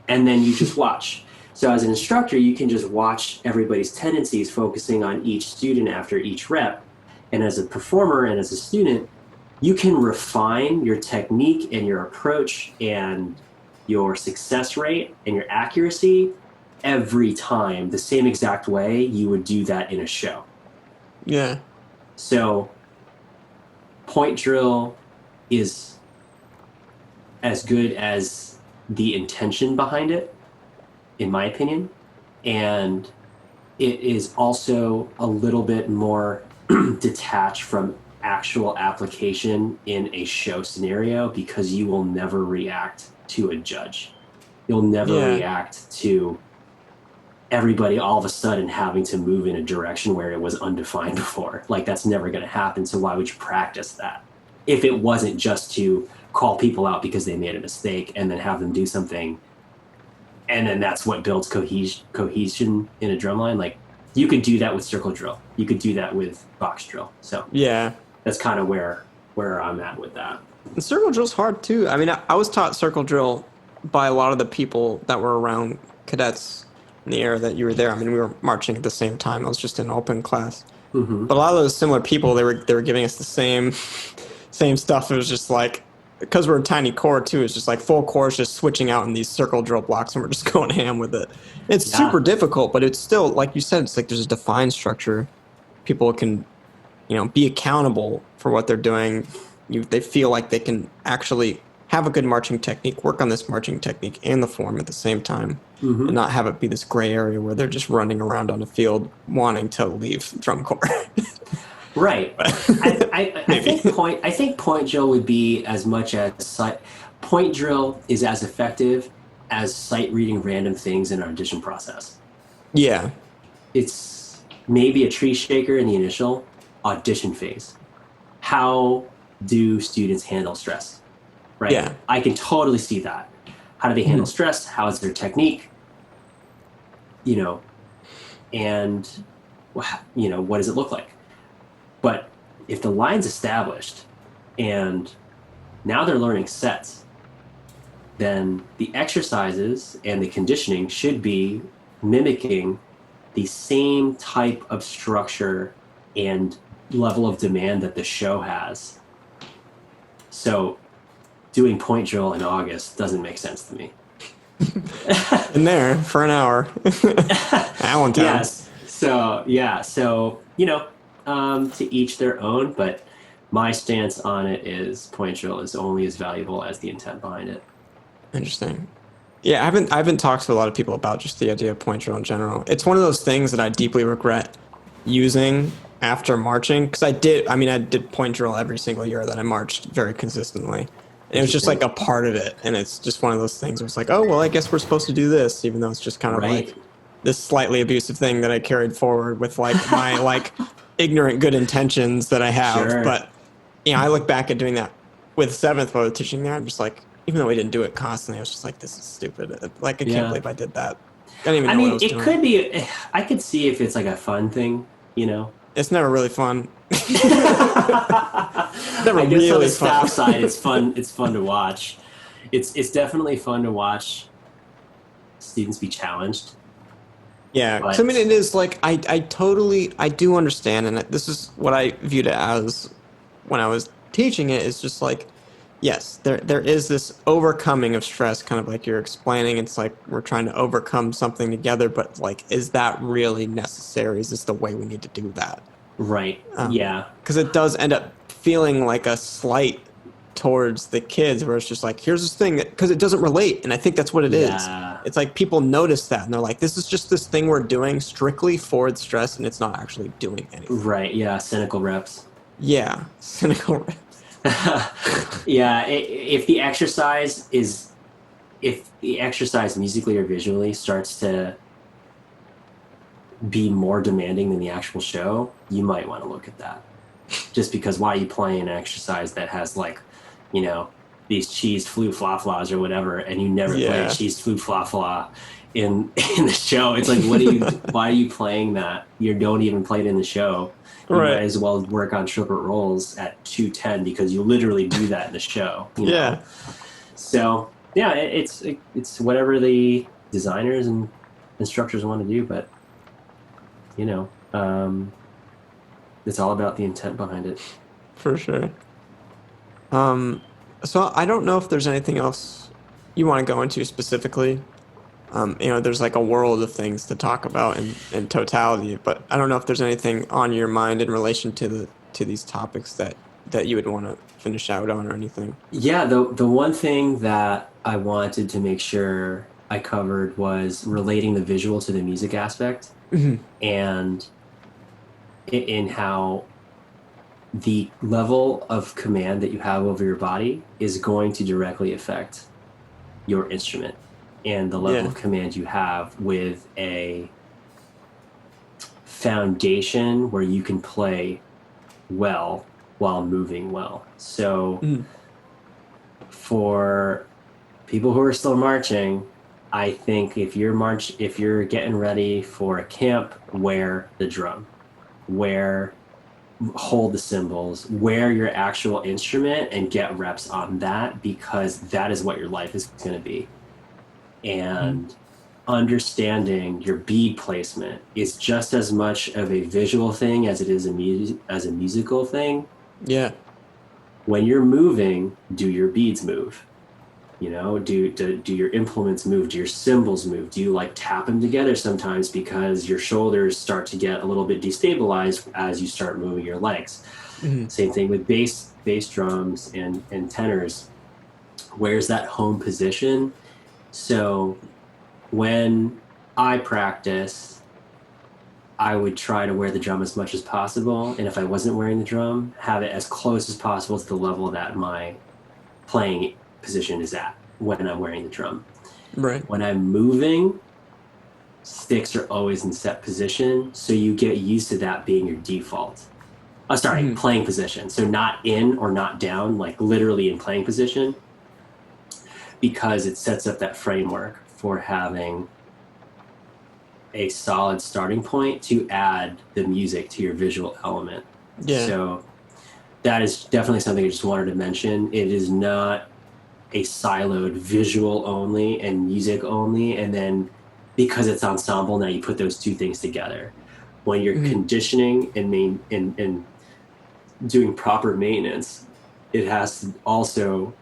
And then you just watch. So as an instructor, you can just watch everybody's tendencies, focusing on each student after each rep. And as a performer and as a student, you can refine your technique and your approach and your success rate and your accuracy every time, the same exact way you would do that in a show. Yeah. So point drill is as good as the intention behind it, in my opinion. And it is also a little bit more detached from actual application in a show scenario, because you will never react to a judge. You'll never react to everybody all of a sudden having to move in a direction where it was undefined before. That's never going to happen. So why would you practice that if it wasn't just to call people out because they made a mistake and then have them do something, and then that's what builds cohesion in a drum line? You could do that with circle drill. You could do that with box drill. So that's kind of where I'm at with that. And circle drill's hard too. I mean, I was taught circle drill by a lot of the people that were around cadets in the era that you were there. I mean, we were marching at the same time. I was just in open class. But a lot of those similar people, they were giving us the same stuff. It was just like, because we're a tiny core too, it's just like full cores just switching out in these circle drill blocks, and we're just going ham with it. It's super difficult, but it's still, like you said, it's like there's a defined structure. People can, be accountable for what they're doing. They feel like they can actually have a good marching technique, work on this marching technique and the form at the same time, and not have it be this gray area where they're just running around on a field wanting to leave drum corps. Right. I think point drill would be as much as point drill is as effective as sight reading random things in our audition process. Yeah. It's maybe a tree shaker in the initial audition phase. How do students handle stress? Right. Yeah. I can totally see that. How do they handle stress? How is their technique? And what does it look like? But if the line's established and now they're learning sets, then the exercises and the conditioning should be mimicking the same type of structure and level of demand that the show has. So doing point drill in August doesn't make sense to me. In there for an hour. Allentown. Yes. So to each their own, but my stance on it is point drill is only as valuable as the intent behind it. Interesting. Yeah, I've been talked to a lot of people about just the idea of point drill in general. It's one of those things that I deeply regret using after marching, because I did point drill every single year that I marched very consistently. And it was just like a part of it, and it's just one of those things where it's like, oh well, I guess we're supposed to do this, even though it's just kind of like this slightly abusive thing that I carried forward with like my like ignorant good intentions that I have. Sure. But I look back at doing that with seventh while I was teaching there. I'm just like, even though we didn't do it constantly, I was just like, this is stupid. Like I can't believe I did that. I didn't even know what I was doing. Could be. I could see if it's like a fun thing, It's never really fun. Never I guess really on the staff side, it's fun. It's fun to watch. It's definitely fun to watch students be challenged. Yeah, because I mean, it is like I do understand, and this is what I viewed it as when I was teaching it. Is just like, yes, there is this overcoming of stress, kind of like you're explaining. It's like we're trying to overcome something together, but like, is that really necessary? Is this the way we need to do that? Right. Yeah. Because it does end up feeling like a slight towards the kids, where it's just like, here's this thing because it doesn't relate, and I think that's what it is. It's like people notice that, and they're like, this is just this thing we're doing strictly for the stress, and it's not actually doing anything. Right. Yeah. Cynical reps. Yeah. Cynical reps. Yeah. If the exercise musically or visually starts to be more demanding than the actual show, you might want to look at that. Just because why are you playing an exercise that has like, these cheesed flu fla flas or whatever, and you never play a cheesed flu fla fla in the show? It's like, why are you playing that? You don't even play it in the show. You might as well work on triplet rolls at 210 because you literally do that in the show. Yeah. So yeah, it's whatever the designers and instructors want to do, but it's all about the intent behind it. For sure. So I don't know if there's anything else you want to go into specifically. There's like a world of things to talk about in totality, but I don't know if there's anything on your mind in relation to these topics that you would want to finish out on or anything. Yeah, the one thing that I wanted to make sure I covered was relating the visual to the music aspect, and in how the level of command that you have over your body is going to directly affect your instrument and the level of command you have with a foundation where you can play well while moving well. So for people who are still marching, I think if you're getting ready for a camp, wear the drum, hold the cymbals, wear your actual instrument and get reps on that, because that is what your life is going to be. And understanding your bead placement is just as much of a visual thing as it is as a musical thing. Yeah. When you're moving, do your beads move? Do your implements move? Do your cymbals move? Do you like tap them together sometimes because your shoulders start to get a little bit destabilized as you start moving your legs? Mm-hmm. Same thing with bass drums and tenors. Where's that home position? So when I practice, I would try to wear the drum as much as possible, and if I wasn't wearing the drum, have it as close as possible to the level that my playing position is at when I'm wearing the drum. Right. When I'm moving, sticks are always in set position, so you get used to that being your default. Playing position. So not in or not down, like literally in playing position, because it sets up that framework for having a solid starting point to add the music to your visual element. Yeah. So that is definitely something I just wanted to mention. It is not a siloed visual only and music only, and then because it's ensemble, now you put those two things together. When you're conditioning and doing proper maintenance, it has to also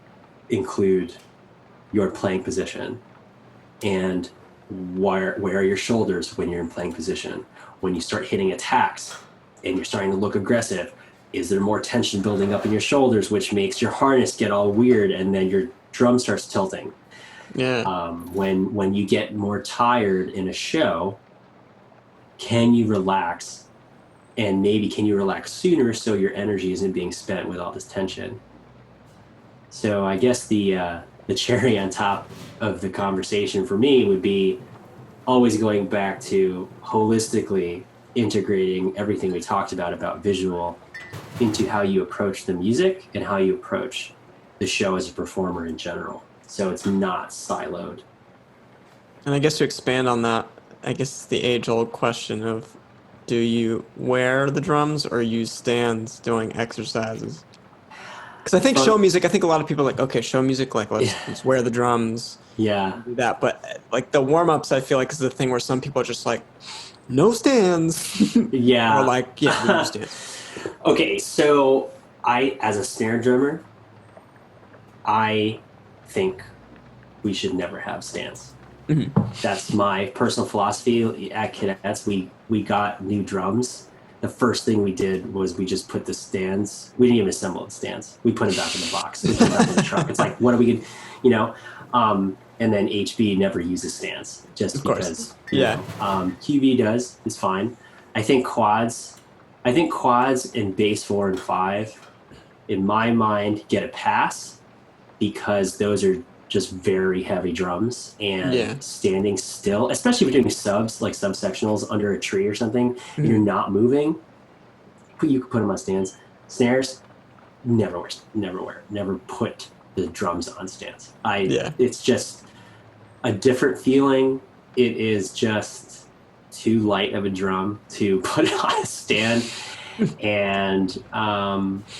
include your playing position and where are your shoulders when you're in playing position. When you start hitting attacks and you're starting to look aggressive, is there more tension building up in your shoulders, which makes your harness get all weird and then your drum starts tilting? Yeah. When you get more tired in a show, can you relax? And maybe can you relax sooner so your energy isn't being spent with all this tension? So I guess the cherry on top of the conversation for me would be always going back to holistically integrating everything we talked about visual into how you approach the music and how you approach the show as a performer in general. So it's not siloed. And I guess to expand on that, I guess it's the age-old question of, do you wear the drums or use stands doing exercises? Because I think show music, I think a lot of people are like, okay, show music, like let's wear the drums. Yeah. Do that. But like the warm-ups, I feel like is the thing where some people are just like, no stands. Yeah. Or like, yeah, we use stands. Okay, so as a snare drummer, I think we should never have stands. That's my personal philosophy. At Cadets, we got new drums. The first thing we did was we just put the stands. We didn't even assemble the stands. We put them back in the box. We put them back in the truck. It's like, what are we going to, and then HB never uses stands just because. QB does. It's fine. I think quads in bass 4 and 5, in my mind, get a pass because those are just very heavy drums, and standing still, especially if you're doing subs, like subsectionals under a tree or something, and you're not moving, you can put them on stands. Snares, never put the drums on stands. It's just a different feeling. It is just too light of a drum to put on a stand. And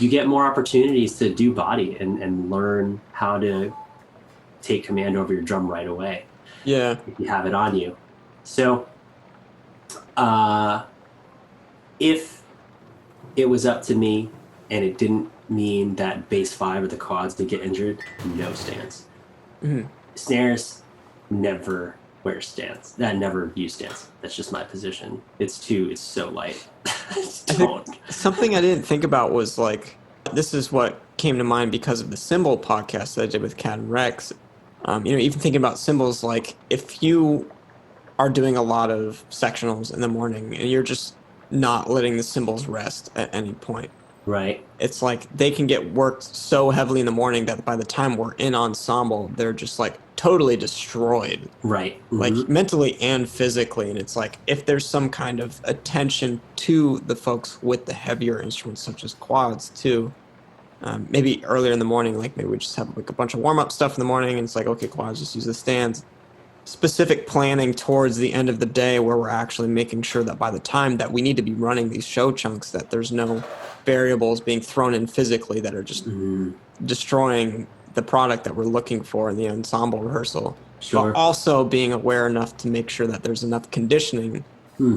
you get more opportunities to do body and learn how to take command over your drum right away. Yeah. If you have it on you. So if it was up to me and it didn't mean that bass 5 or the quads did get injured, no stands. Snares, never wear stands. Never use stands. That's just my position. It's so light. Something I didn't think about was like, this is what came to mind because of the cymbal podcast that I did with Cat and Rex. Even thinking about cymbals, like if you are doing a lot of sectionals in the morning and you're just not letting the cymbals rest at any point. Right. It's like they can get worked so heavily in the morning that by the time we're in ensemble, they're just like totally destroyed. Right. Like mentally and physically. And it's like if there's some kind of attention to the folks with the heavier instruments, such as quads too, maybe earlier in the morning, like maybe we just have like a bunch of warm-up stuff in the morning and it's like, okay, quads, just use the stands. Specific planning towards the end of the day where we're actually making sure that by the time that we need to be running these show chunks, that there's no variables being thrown in physically that are just destroying the product that we're looking for in the ensemble rehearsal. Sure. but also being aware enough to make sure that there's enough conditioning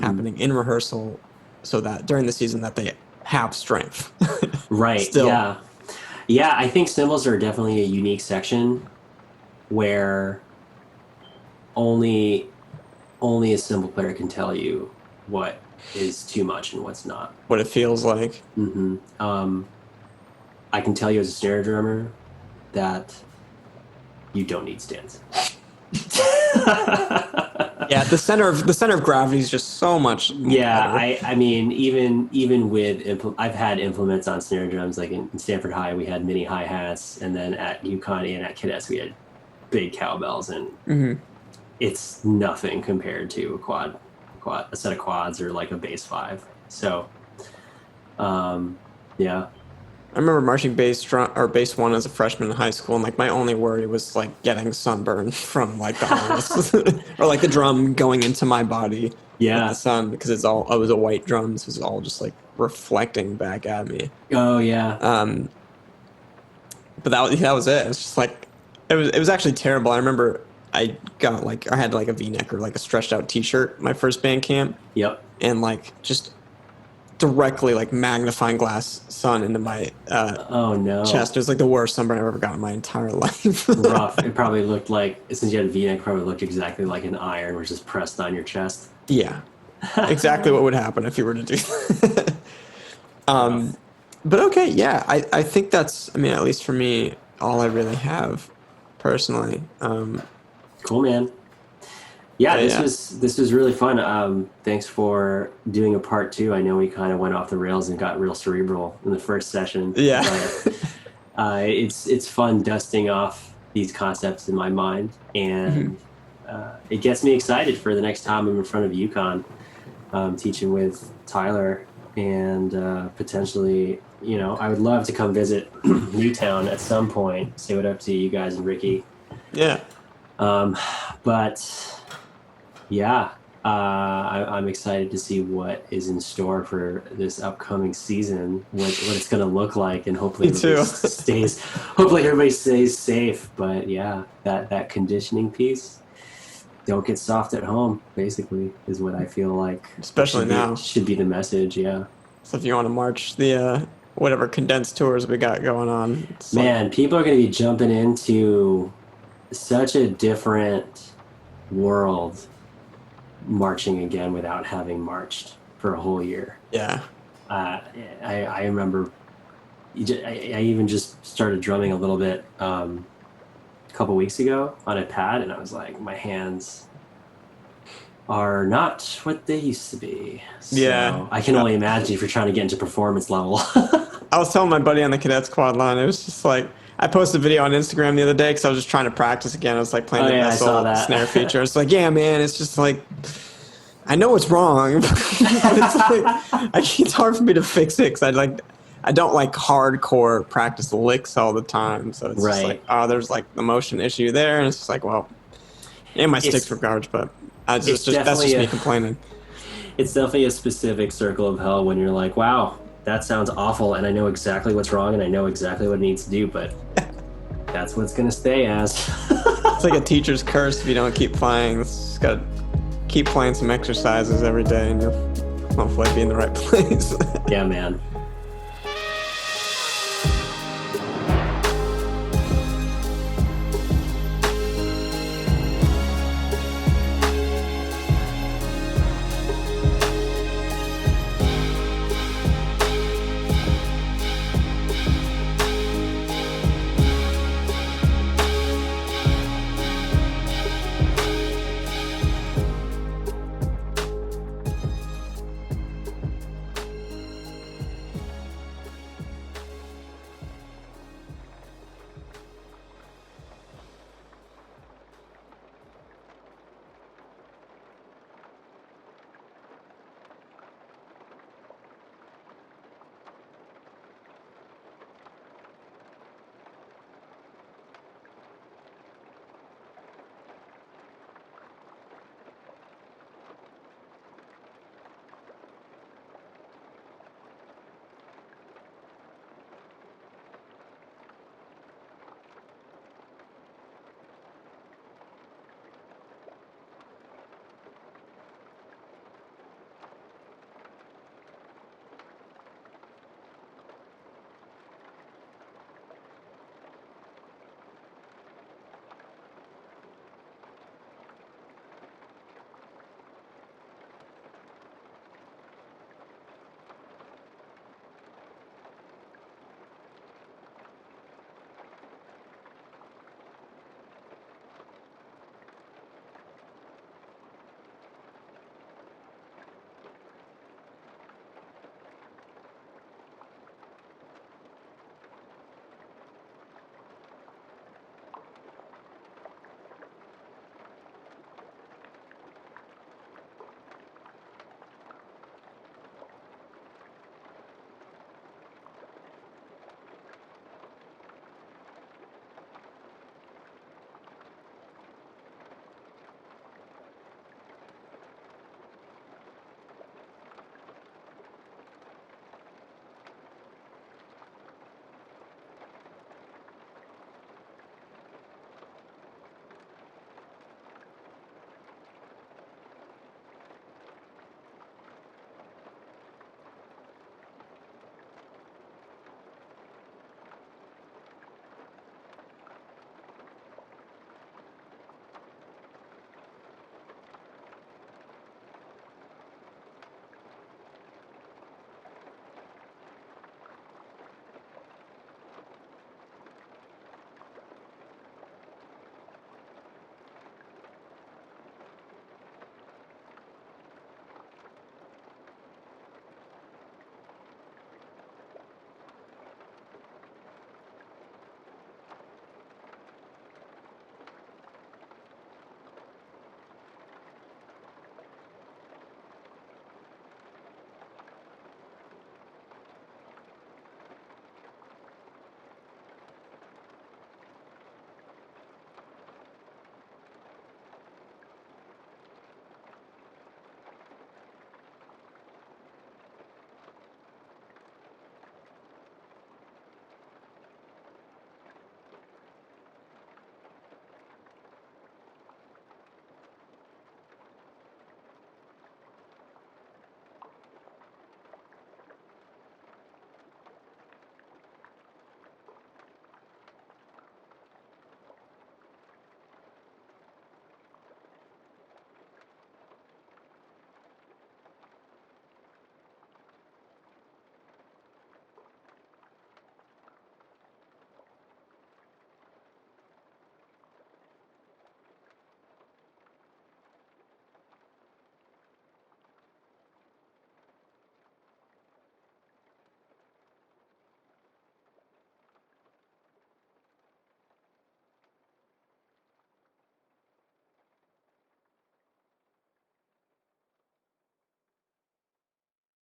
happening in rehearsal so that during the season that they have strength. Right. Still. Yeah. Yeah, I think cymbals are definitely a unique section where only a cymbal player can tell you what is too much and what's not. What it feels like. I can tell you as a snare drummer that you don't need stands. Yeah, the center of gravity is just so much Yeah, better. I mean, even with I've had implements on snare drums. Like in Stanford High, we had mini hi hats, and then at UConn and at Cadets, we had big cowbells, and it's nothing compared to a set of quads or like a bass 5. So, yeah. I remember marching bass bass 1 as a freshman in high school, and like my only worry was like getting sunburn from like the harness or like the drum going into my body with the sun, because it was a white drum, so it was all just like reflecting back at me. Oh yeah. But that was it. It was just like it was actually terrible. I remember I had like a V-neck or like a stretched out T-shirt my first band camp. Yep. And like just directly like magnifying glass sun into my oh no. chest. It was like the worst sunburn I've ever got in my entire life. Rough. It probably looked like, since you had a V-neck, it probably looked exactly like an iron was just pressed on your chest. Yeah, exactly what would happen if you were to do that. But okay, yeah, I think that's, I mean, at least for me, all I really have personally. Cool, man. Yeah, this was really fun. Thanks for doing a part 2. I know we kind of went off the rails and got real cerebral in the first session. Yeah. But, it's fun dusting off these concepts in my mind, and it gets me excited for the next time I'm in front of UConn, teaching with Tyler, and potentially, I would love to come visit Newtown at some point, say what up to you guys and Ricky. Yeah. But yeah, I'm excited to see what is in store for this upcoming season, what it's going to look like, and hopefully everybody stays safe. But yeah, that conditioning piece, don't get soft at home, basically, is what I feel like. Especially now. Should be the message, yeah. So if you want to march the whatever condensed tours we got going on. Man, people are going to be jumping into such a different world marching again without having marched for a whole year. Yeah. I remember I even just started drumming a little bit a couple weeks ago on a pad, and I was like, my hands are not what they used to be. So yeah. I can only imagine if you're trying to get into performance level. I was telling my buddy on the Cadets quad line, it was just like, I posted a video on Instagram the other day because I was just trying to practice again. I was like playing the vessel snare feature. It's like, yeah, man, it's just like, I know it's wrong, but it's like, it's hard for me to fix it because I don't like hardcore practice licks all the time. So it's just like, oh, there's like the motion issue there, and it's just like, well, yeah, my sticks were garbage, but that's just me complaining. It's definitely a specific circle of hell when you're like, wow, that sounds awful, and I know exactly what's wrong, and I know exactly what it needs to do, but that's what it's going to stay as. It's like a teacher's curse if you don't keep playing. It's just got to keep playing some exercises every day, and you'll hopefully be in the right place. Yeah, man.